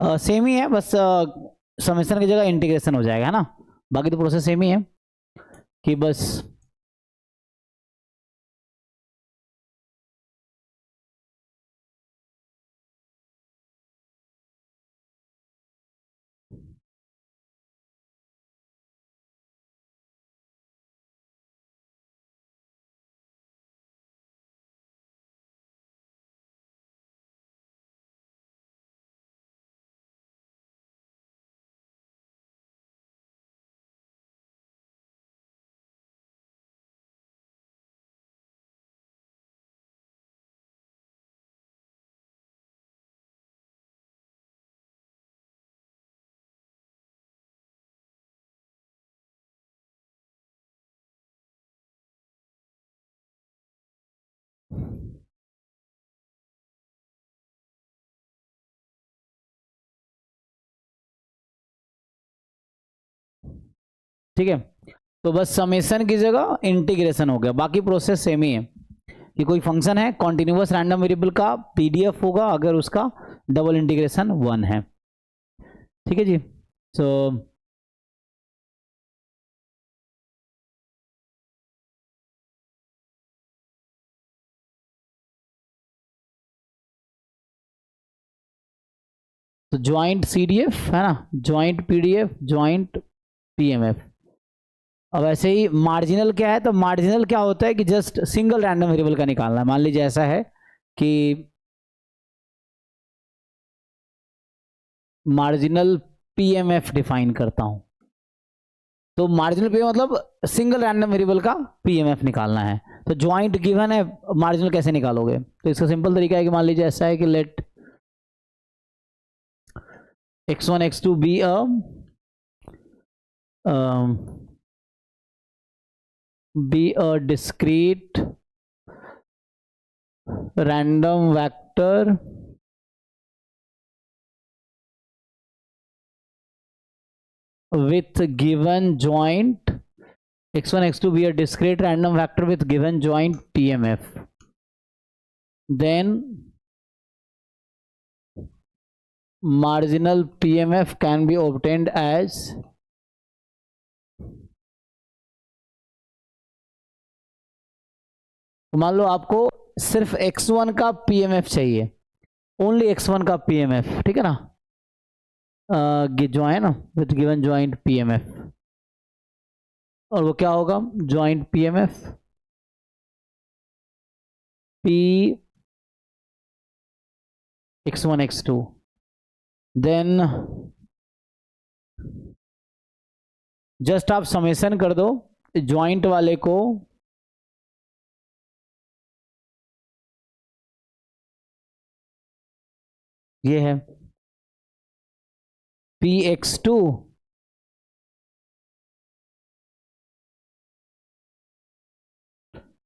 सेम ही है, बस समेशन की जगह इंटीग्रेशन हो जाएगा, है ना, बाकी तो प्रोसेस सेम ही है कि बस ठीक है। तो बस समेशन की जगह इंटीग्रेशन हो गया, बाकी प्रोसेस सेम ही है कि कोई फंक्शन है कॉन्टिन्यूअस रैंडम वेरिएबल का पीडीएफ होगा अगर उसका डबल इंटीग्रेशन 1 है। ठीक है जी, सो तो ज्वाइंट सीडीएफ है ना, ज्वाइंट पीडीएफ, ज्वाइंट पीएमएफ। अब ऐसे ही मार्जिनल क्या है, तो मार्जिनल क्या होता है कि जस्ट सिंगल रैंडम वेरिएबल का निकालना है। मान लीजिए ऐसा है कि मार्जिनल पीएमएफ डिफाइन करता हूं, तो मार्जिनल पीएमएफ मतलब सिंगल रैंडम वेरिएबल का पीएमएफ निकालना है। तो ज्वाइंट गिवन है, मार्जिनल कैसे निकालोगे, तो इसका सिंपल तरीका है कि मान लीजिए ऐसा है कि let x1 x2 be a discrete random vector with given joint x1 x2 be a discrete random vector with given joint PMF, then marginal PMF can be obtained as मान लो आपको सिर्फ x1 का PMF चाहिए, only x1 का PMF, ठीक है ना, join with given joint PMF, और वो क्या होगा, joint PMF P x1 x2, then just आप समेशन कर दो ज्वाइंट वाले को, ये है Px2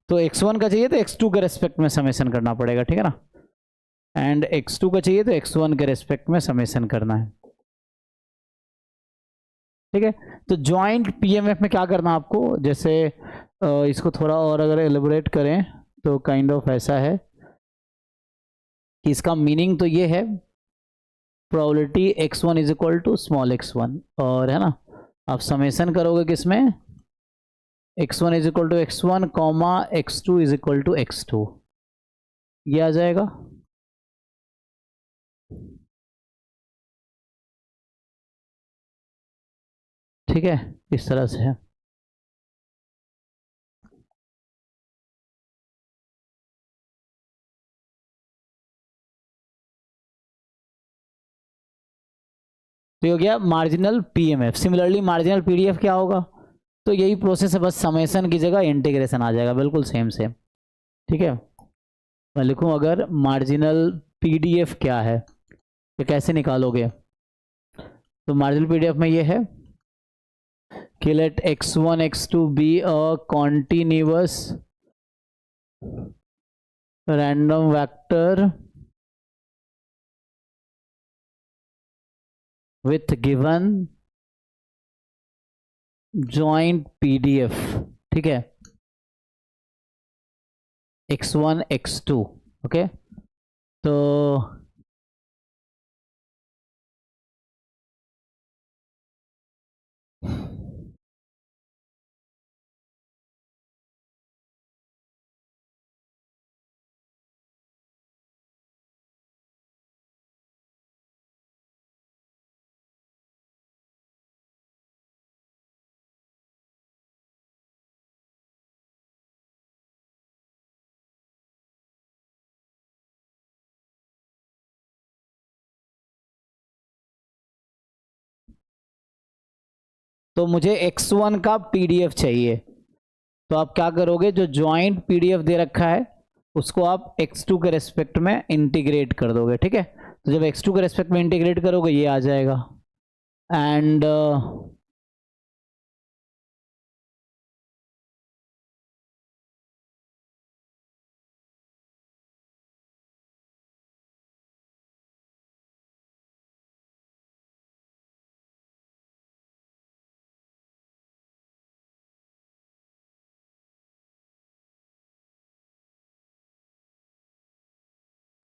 तो x1 का चाहिए तो x2 के रेस्पेक्ट में समेशन करना पड़ेगा, ठीक है ना, एंड x2 का चाहिए तो x1 के रेस्पेक्ट में समेशन करना है, ठीक है। तो ज्वाइंट PMF में क्या करना आपको, जैसे इसको थोड़ा और अगर एलिबोरेट करें तो काइंड ऑफ ऐसा है कि इसका मीनिंग तो ये है, probability x1 is equal to small x1, और है ना, आप समेशन करोगे किसमें, x1 is equal to x1 comma x2 is equal to x2, ये आ जाएगा। ठीक है, इस तरह से है। तो ये हो गया marginal PMF। Similarly marginal PDF क्या होगा, तो यही प्रोसेस है, बस समेशन की जगह इंटीग्रेशन आ जाएगा, बिल्कुल सेम सेम, ठीक है। मैं लिखूं अगर मार्जिनल PDF क्या है, ये कैसे निकालोगे, तो मार्जिनल PDF में ये है कि let x1 x2 be a continuous random vector with given joint PDF, ठीक है, x1 x2, ओके। तो मुझे x1 का PDF चाहिए, तो आप क्या करोगे, जो ज्वाइंट PDF दे रखा है उसको आप x2 के रेस्पेक्ट में इंटीग्रेट कर दोगे, ठीक है। तो जब x2 के रेस्पेक्ट में इंटीग्रेट करोगे ये आ जाएगा, एंड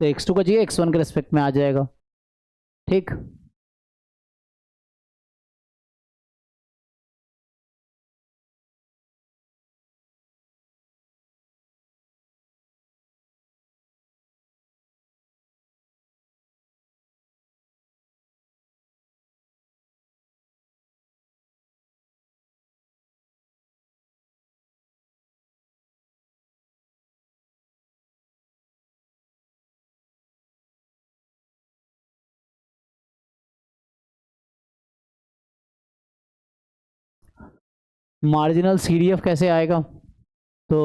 तो x2 का चाहिए x1 के रेस्पेक्ट में आ जाएगा, ठीक। मार्जिनल CDF कैसे आएगा, तो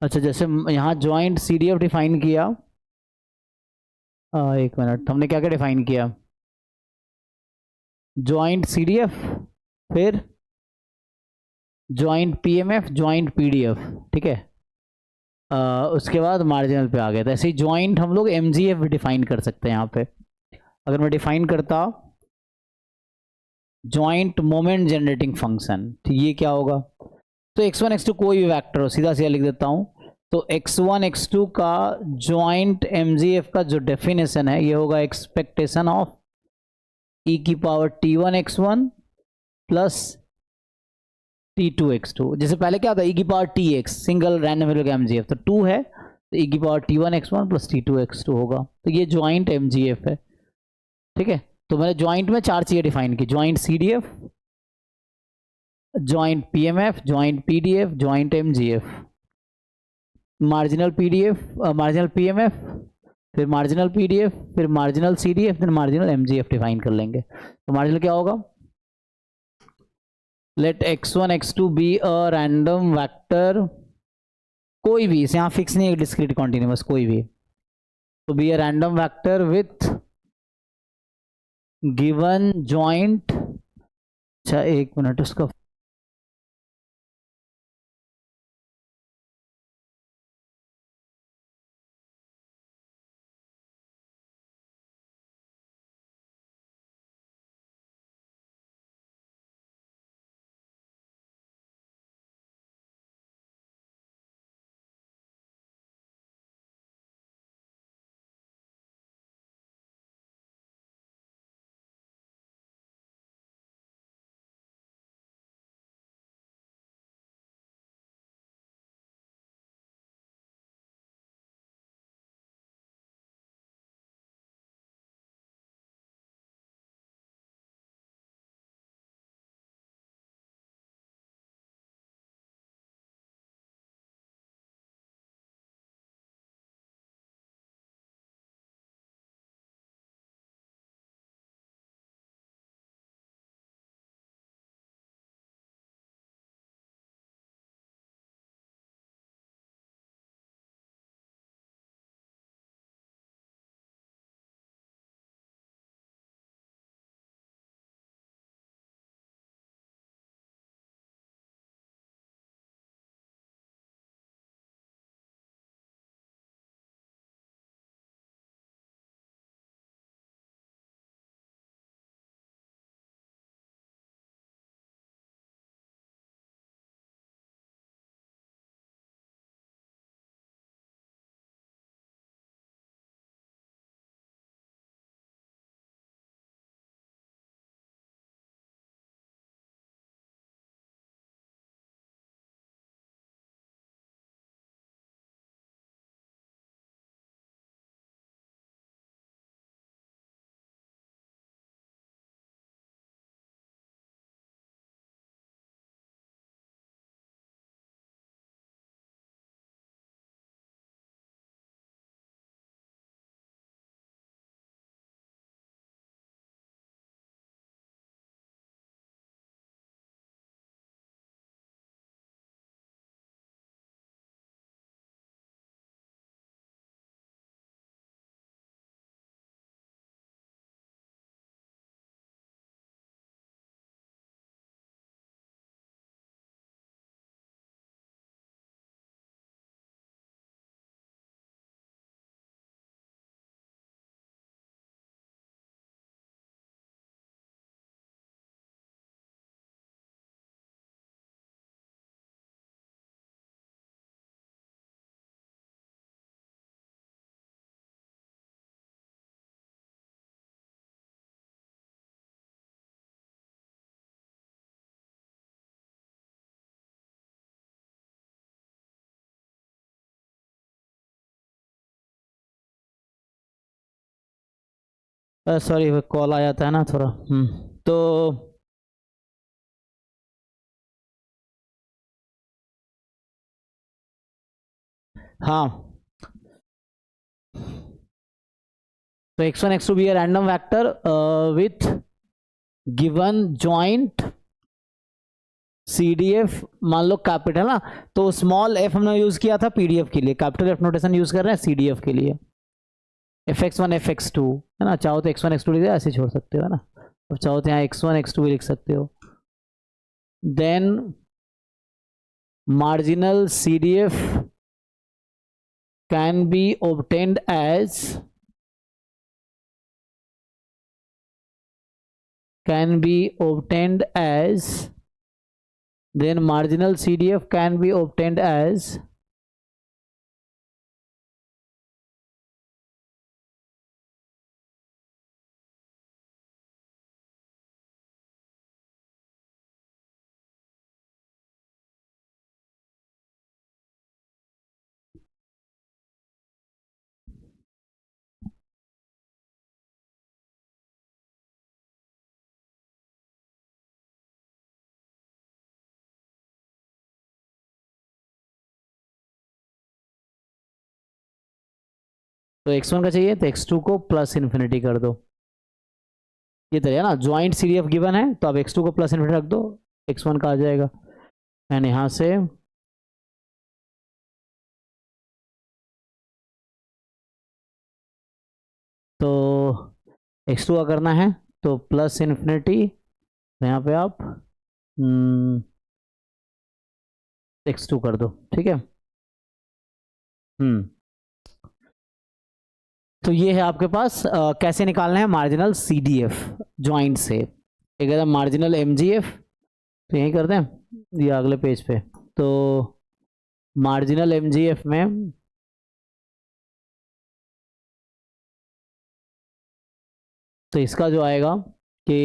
अच्छा, जैसे यहाँ ज्वाइंट CDF डिफाइन किया, एक मिनट, हमने क्या क्या डिफाइन किया, ज्वाइंट CDF, फिर ज्वाइंट PMF, ज्वाइंट PDF, ठीक है। उसके बाद मार्जिनल पे आ गया, तो ऐसे ही ज्वाइंट हम लोग MGF भी डिफाइन कर सकते हैं। यहाँ पे अगर मैं डिफाइन करता ज्वाइंट मोमेंट जनरेटिंग फंक्शन, तो ये क्या होगा, तो x1 x2 कोई भी वेक्टर हो, सीधा सीधा लिख देता हूँ, तो x1 x2 का ज्वाइंट MGF का जो डेफिनेशन है ये होगा एक्सपेक्टेशन ऑफ e की power t1 x1 plus t2 x2। जैसे पहले क्या था, e की power tx single random variable का MGF, तो 2 है तो e की पावर t1x1 प्लस t2x2 होगा। तो ये ज्वाइंट mgf है, ठीक है। तो मैंने ज्वाइंट में 4 चीजें डिफाइन की, joint cdf, joint pmf, joint pdf, joint mgf, marginal pdf, marginal pmf, फिर मार्जिनल pdf, फिर मार्जिनल cdf, फिर मार्जिनल mgf डिफाइन कर लेंगे। तो मार्जिनल क्या होगा, let x1 x2 be a random vector, कोई भी, इसे यहाँ फिक्स नहीं है, डिस्क्रीट कॉन्टिन्यूस कोई भी, तो B a random vector with given joint. अच्छा एक मिनट, उसका सॉरी कॉल आ जाता है ना थोड़ा। तो हाँ, तो x1 x2 be a random vector with given joint CDF, मान लो कैपिटल ना, तो स्मॉल f हमने यूज किया था पीडीएफ के लिए, कैपिटल f नोटेशन यूज कर रहे हैं CDF के लिए, fx1 fx2 है ना। चाहो तो x1 x2 लिख दे, ऐसे छोड़ सकते हो है ना, अब चाहो तो यहाँ x1 x2 भी लिख सकते हो। Then marginal CDF can be obtained as then marginal CDF can be obtained as तो x1 का चाहिए तो x2 को प्लस इन्फिनिटी कर दो। ये तो है ना, ज्वाइंट सीडीएफ गिवन है तो अब x2 को प्लस इन्फिनिटी रख दो, x1 का आ जाएगा। एंड यहाँ से तो x2 का करना है तो प्लस इन्फिनिटी, यहाँ पे आप x2 कर दो, ठीक है। तो ये है आपके पास कैसे निकालना है मार्जिनल सीडीएफ ज्वाइंट से। एक है मार्जिनल एमजीएफ, तो यही करते हैं ये अगले पेज पे। तो मार्जिनल एमजीएफ में तो इसका जो आएगा कि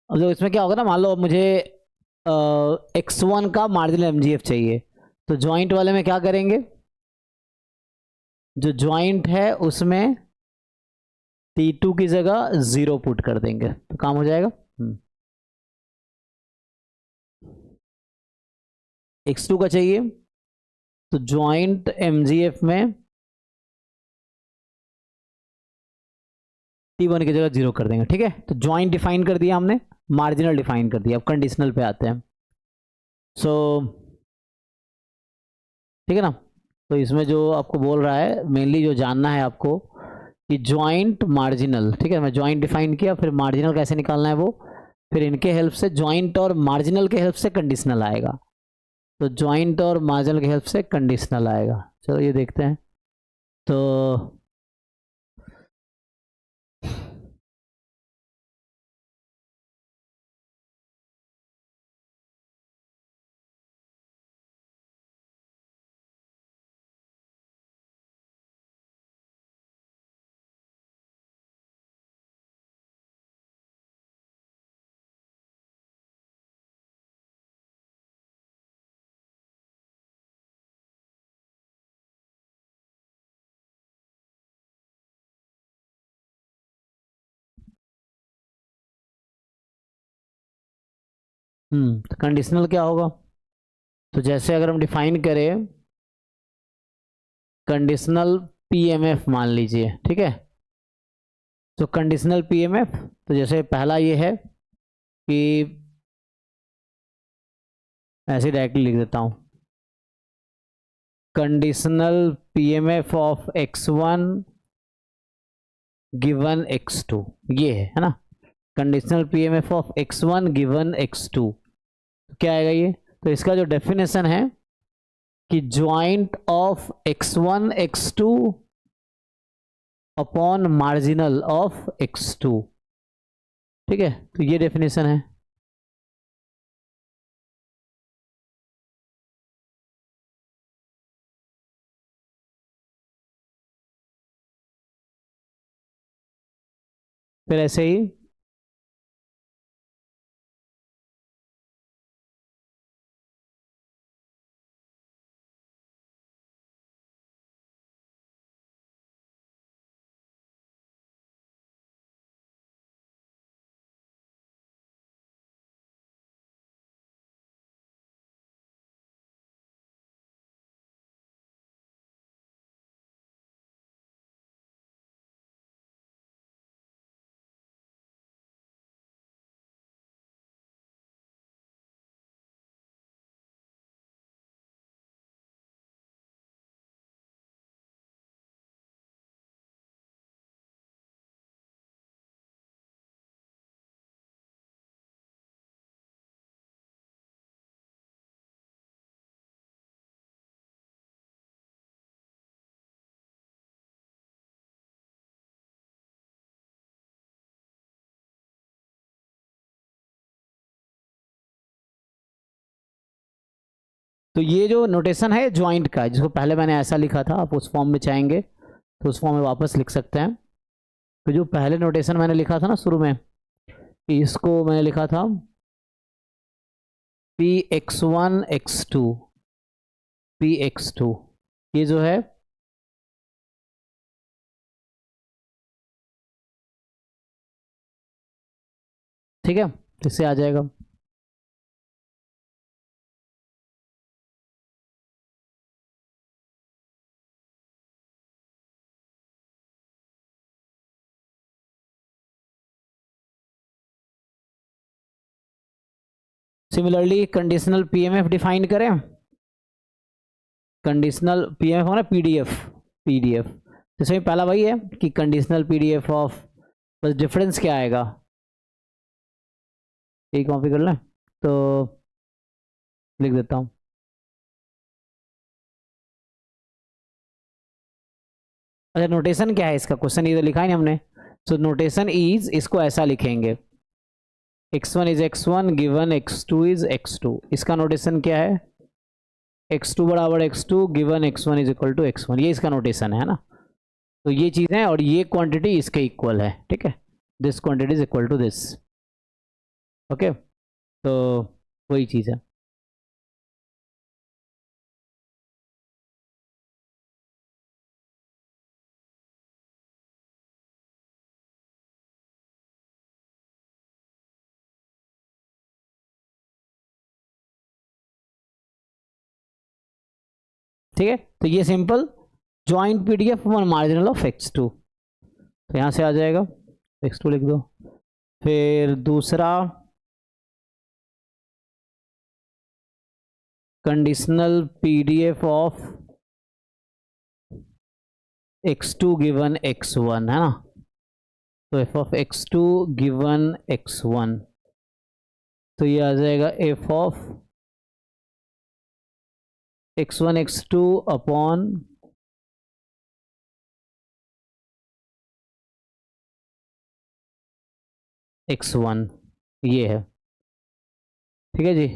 अब जो इसमें क्या होगा ना, मान लो मुझे x1 का मार्जिनल एमजीएफ चाहिए, तो ज्वाइंट वाले में क्या करेंगे, जो ज्वाइंट है उसमें T2 की जगह 0 पुट कर देंगे तो काम हो जाएगा। x2 का चाहिए तो ज्वाइंट एमजीएफ में T1 की जगह 0 कर देंगे, ठीक है। तो ज्वाइंट डिफाइन कर दिया हमने, मार्जिनल डिफाइन कर दिया, अब कंडीशनल पे आते हैं। सो ठीक है ना, तो इसमें जो आपको बोल रहा है मेनली जो जानना है आपको कि ज्वाइंट मार्जिनल, ठीक है। मैं ज्वाइंट डिफाइन किया, फिर मार्जिनल कैसे निकालना है वो, फिर इनके हेल्प से ज्वाइंट और मार्जिनल के हेल्प से कंडीशनल आएगा। तो ज्वाइंट और मार्जिनल के हेल्प से कंडीशनल आएगा। चलो ये देखते हैं। तो तो कंडीशनल क्या होगा, तो जैसे अगर हम डिफाइन करें कंडीशनल पीएमएफ मान लीजिए, ठीक है। तो कंडीशनल पीएमएफ, तो जैसे पहला ये है कि ऐसे डायरेक्टली लिख देता हूं, conditional PMF of x1 given x2, ये है ना, conditional PMF of x1 given x2। क्या आएगा ये, तो इसका जो डेफिनेशन है कि joint of x1 x2 upon marginal of x2, ठीक है। तो ये डेफिनेशन है। फिर ऐसे ही तो ये जो नोटेशन है ज्वाइंट का, जिसको पहले मैंने ऐसा लिखा था, आप उस फॉर्म में चाहेंगे तो उस फॉर्म में वापस लिख सकते हैं। तो जो पहले नोटेशन मैंने लिखा था ना शुरू में, इसको मैंने लिखा था px1 x2 px2, ये जो है ठीक है, इससे आ जाएगा। सिमिलरली कंडीशनल पीएमएफ डिफाइन करें। कंडीशनल पीएमएफ होना पीडीएफ तो इसमें पहला वही है कि कंडीशनल पीडीएफ ऑफ, बस डिफरेंस क्या आएगा, ये कॉपी कर लें तो लिख देता हूँ। अच्छा नोटेशन क्या है इसका, क्वेश्चन इधर लिखा है ना हमने। सो नोटेशन इज, इसको ऐसा लिखेंगे x1 is x1 given x2 is x2। इसका नोटेशन क्या है, x2 बराबर x2 given x1 is equal to x1, ये इसका नोटेशन है ना। तो ये चीज़ है और ये क्वांटिटी इसके इक्वल है, ठीक है, this quantity is equal to this. Okay, तो वही चीज़ है। ठीक है, तो ये simple joint PDF one marginal of x2, तो यहाँ से आ जाएगा, x2 लिख दो। फिर दूसरा conditional PDF of x2 given x1 है ना, तो f of x2 given x1, तो ये आ जाएगा f of x1 x2 upon x1, ये है, ठीक है जी।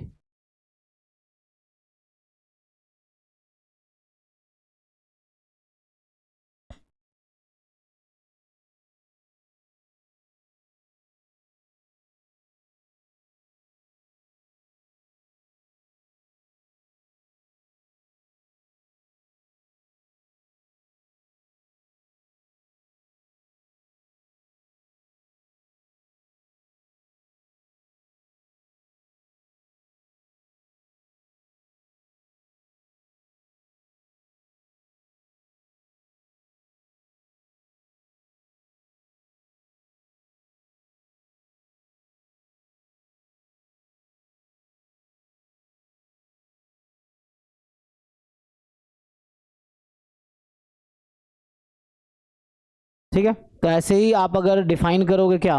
ठीक है, तो ऐसे ही आप अगर डिफाइन करोगे क्या,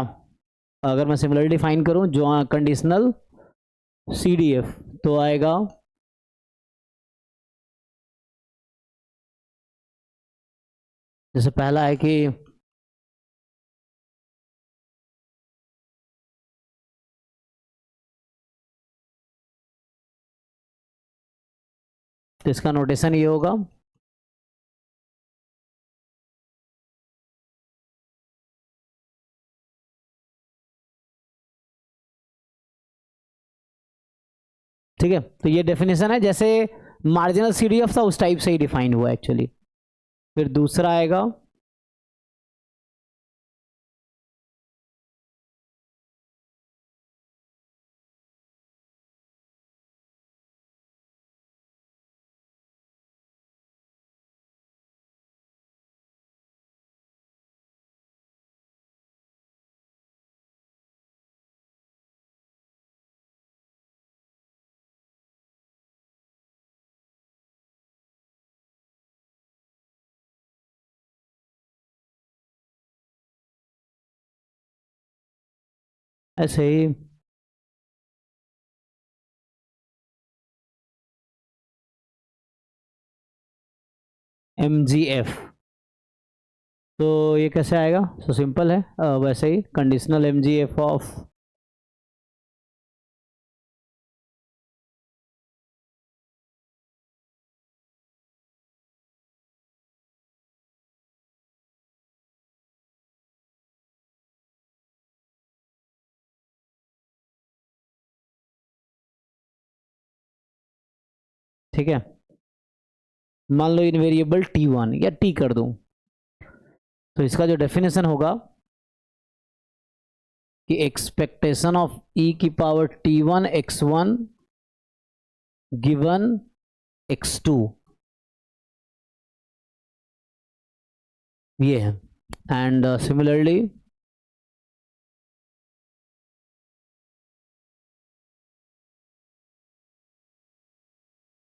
अगर मैं सिमिलर डिफाइन करूं जो कंडीशनल सीडीएफ, तो आएगा जैसे पहला है कि तो इसका नोटेशन ये होगा ठीक है, तो ये डेफिनेशन है जैसे मार्जिनल सीडीएफ था उस टाइप से ही डिफाइन हुआ एक्चुअली। फिर दूसरा आएगा ऐसे ही MGF, तो ये कैसे आएगा, तो सिंपल है वैसे ही कंडीशनल MGF ऑफ ठीक है, मान लो इन वेरिएबल t1 या t कर दूं, तो इसका जो डेफिनेशन होगा कि एक्सपेक्टेशन ऑफ e की power t1 x1 given x2, ये है। एंड सिमिलरली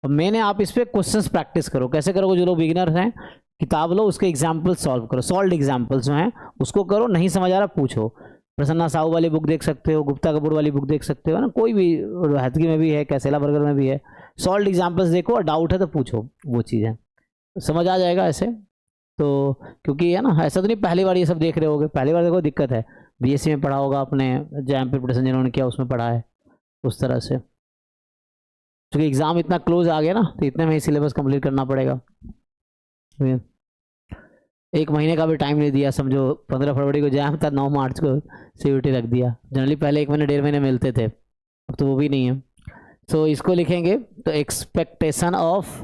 मैंने आप इस पे क्वेश्चंस प्रैक्टिस करो। कैसे करोगे? जो लोग बिगिनर हैं किताब लो, उसके एग्जाम्पल सॉल्व करो, सॉल्व एग्जाम्पल्स जो हैं उसको करो। नहीं समझ आ रहा पूछो, प्रसन्ना साहू वाली बुक देख सकते हो, गुप्ता कपूर वाली बुक देख सकते हो ना, कोई भी, हैदगी में भी है, कैसेला बर्गर में भी है। सॉल्व एग्जाम्पल्स देखो और डाउट है तो पूछो, वो चीज़ है, समझ आ जाएगा ऐसे। तो क्योंकि है ना, ऐसा तो नहीं पहली बार ये सब देख रहे होगे, पहली बार देखो दिक्कत है। बीएससी में पढ़ा होगा आपने, जैम प्रिपरेशन जिन्होंने किया उसमें पढ़ा है उस तरह से। क्योंकि एग्ज़ाम इतना क्लोज आ गया ना, तो इतने में ही सिलेबस कंप्लीट करना पड़ेगा। एक महीने का भी टाइम नहीं दिया, समझो 15 फरवरी को जैम था, 9 मार्च को सीयूटी रख दिया। जनरली पहले 1 महीने 1.5 महीने मिलते थे, अब तो वो भी नहीं है। सो इसको लिखेंगे तो एक्सपेक्टेशन ऑफ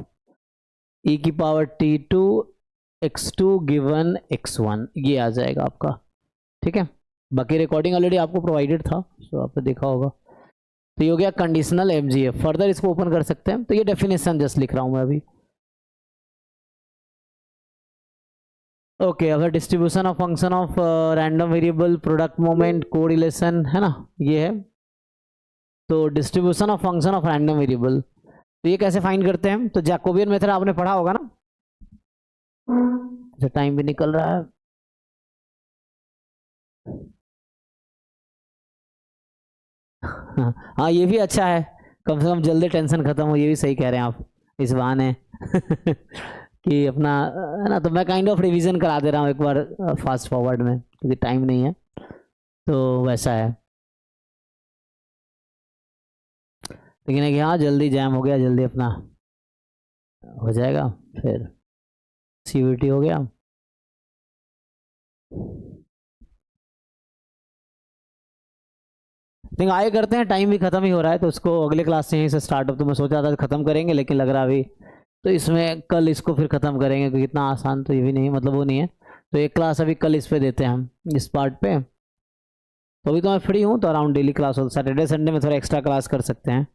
e की power t2 x2 given x1, ये आ जाएगा आपका। ठीक है, बाकी रिकॉर्डिंग ऑलरेडी आपको प्रोवाइडेड था, सो आपने देखा होगा। तो ये हो गया कंडीशनल एमजीएफ। फर्दर इसको ओपन कर सकते हैं। तो ये डेफिनेशन जस्ट लिख रहा हूं मैं अभी। ओके, अगर distribution of function of random variable product moment correlation है ना, ये है। तो distribution of function of random variable, तो ये कैसे फाइंड करते हैं? तो जैकोबियन मेथड आपने पढ़ा होगा ना। अच्छा, टाइम भी निकल रहा है। हाँ, ये भी अच्छा है, कम से कम जल्दी टेंशन खत्म हो। ये भी सही कह रहे हैं आप, इस बहाने कि अपना है ना। तो मैं काइंड ऑफ रिवीजन करा दे रहा हूँ एक बार फास्ट फॉरवर्ड में, क्योंकि टाइम नहीं है, तो वैसा है। लेकिन है कि हाँ, जल्दी जैम हो गया, जल्दी अपना हो जाएगा, फिर सीयूटी हो गया। लेकिन आगे करते हैं, टाइम भी खत्म ही हो रहा है, तो उसको अगले क्लास से यहीं से स्टार्ट अप। तो मैं सोचा था खत्म करेंगे, लेकिन लग रहा अभी तो इसमें कल इसको फिर ख़त्म करेंगे, क्योंकि इतना आसान तो ये भी नहीं, मतलब वो नहीं है। तो एक क्लास अभी कल इस पे देते हैं हम, इस पार्ट पे। तो अभी तो मैं फ्री हूँ, तो अराउंड डेली क्लास हो, सैटरडे संडे में थोड़ा एक्स्ट्रा क्लास कर सकते हैं।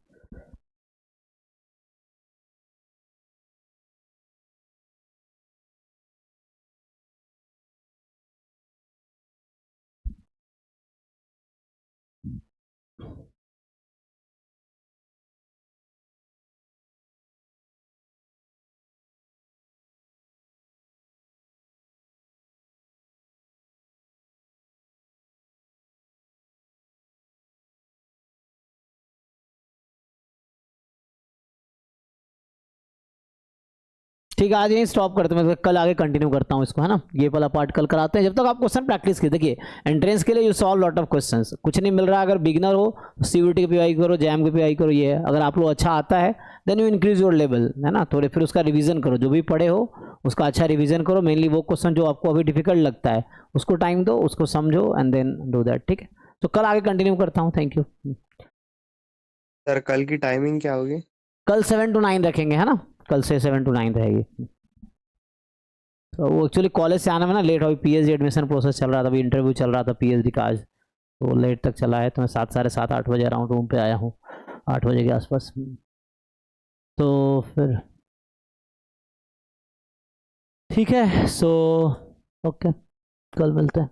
ठीक है, आज यहीं स्टॉप करते हैं, मैं कल आगे कंटिन्यू करता हूँ इसको, है ना। ये वाला पार्ट कल कराते हैं, जब तक आप क्वेश्चन प्रैक्टिस कीजिए। देखिए, एंट्रेंस के लिए you solve lot of questions, कुछ नहीं मिल रहा। अगर बिगनर हो, सीयूटी की पीवाई करो, जैम की पीवाई करो, ये है। अगर आप लोग अच्छा आता है, then you increase your level, है ना। थोड़े फिर उसका रिवीजन करो, जो भी पढ़े हो उसका अच्छा रिवीजन करो। मेनली वो क्वेश्चन जो आपको अभी डिफिकल्ट लगता है, उसको टाइम दो, उसको समझो, एंड देन डू दैट। ठीक है, तो कल आगे कंटिन्यू करता हूँ। Thank you. सर कल की टाइमिंग क्या होगी? कल 7 to 9 रखेंगे, है ना। कल से 7 to 9 रहेगी। तो वो एक्चुअली कॉलेज से आने में ना लेट हो, पीएचडी एडमिशन प्रोसेस चल रहा था, अभी इंटरव्यू चल रहा था पीएचडी का आज, तो लेट तक चला है। तो मैं 7, साढ़े 7, 8 बजे अराउंड रूम पे आया हूँ, 8 बजे के आसपास। तो फिर ठीक है, सो ओके, कल मिलते हैं।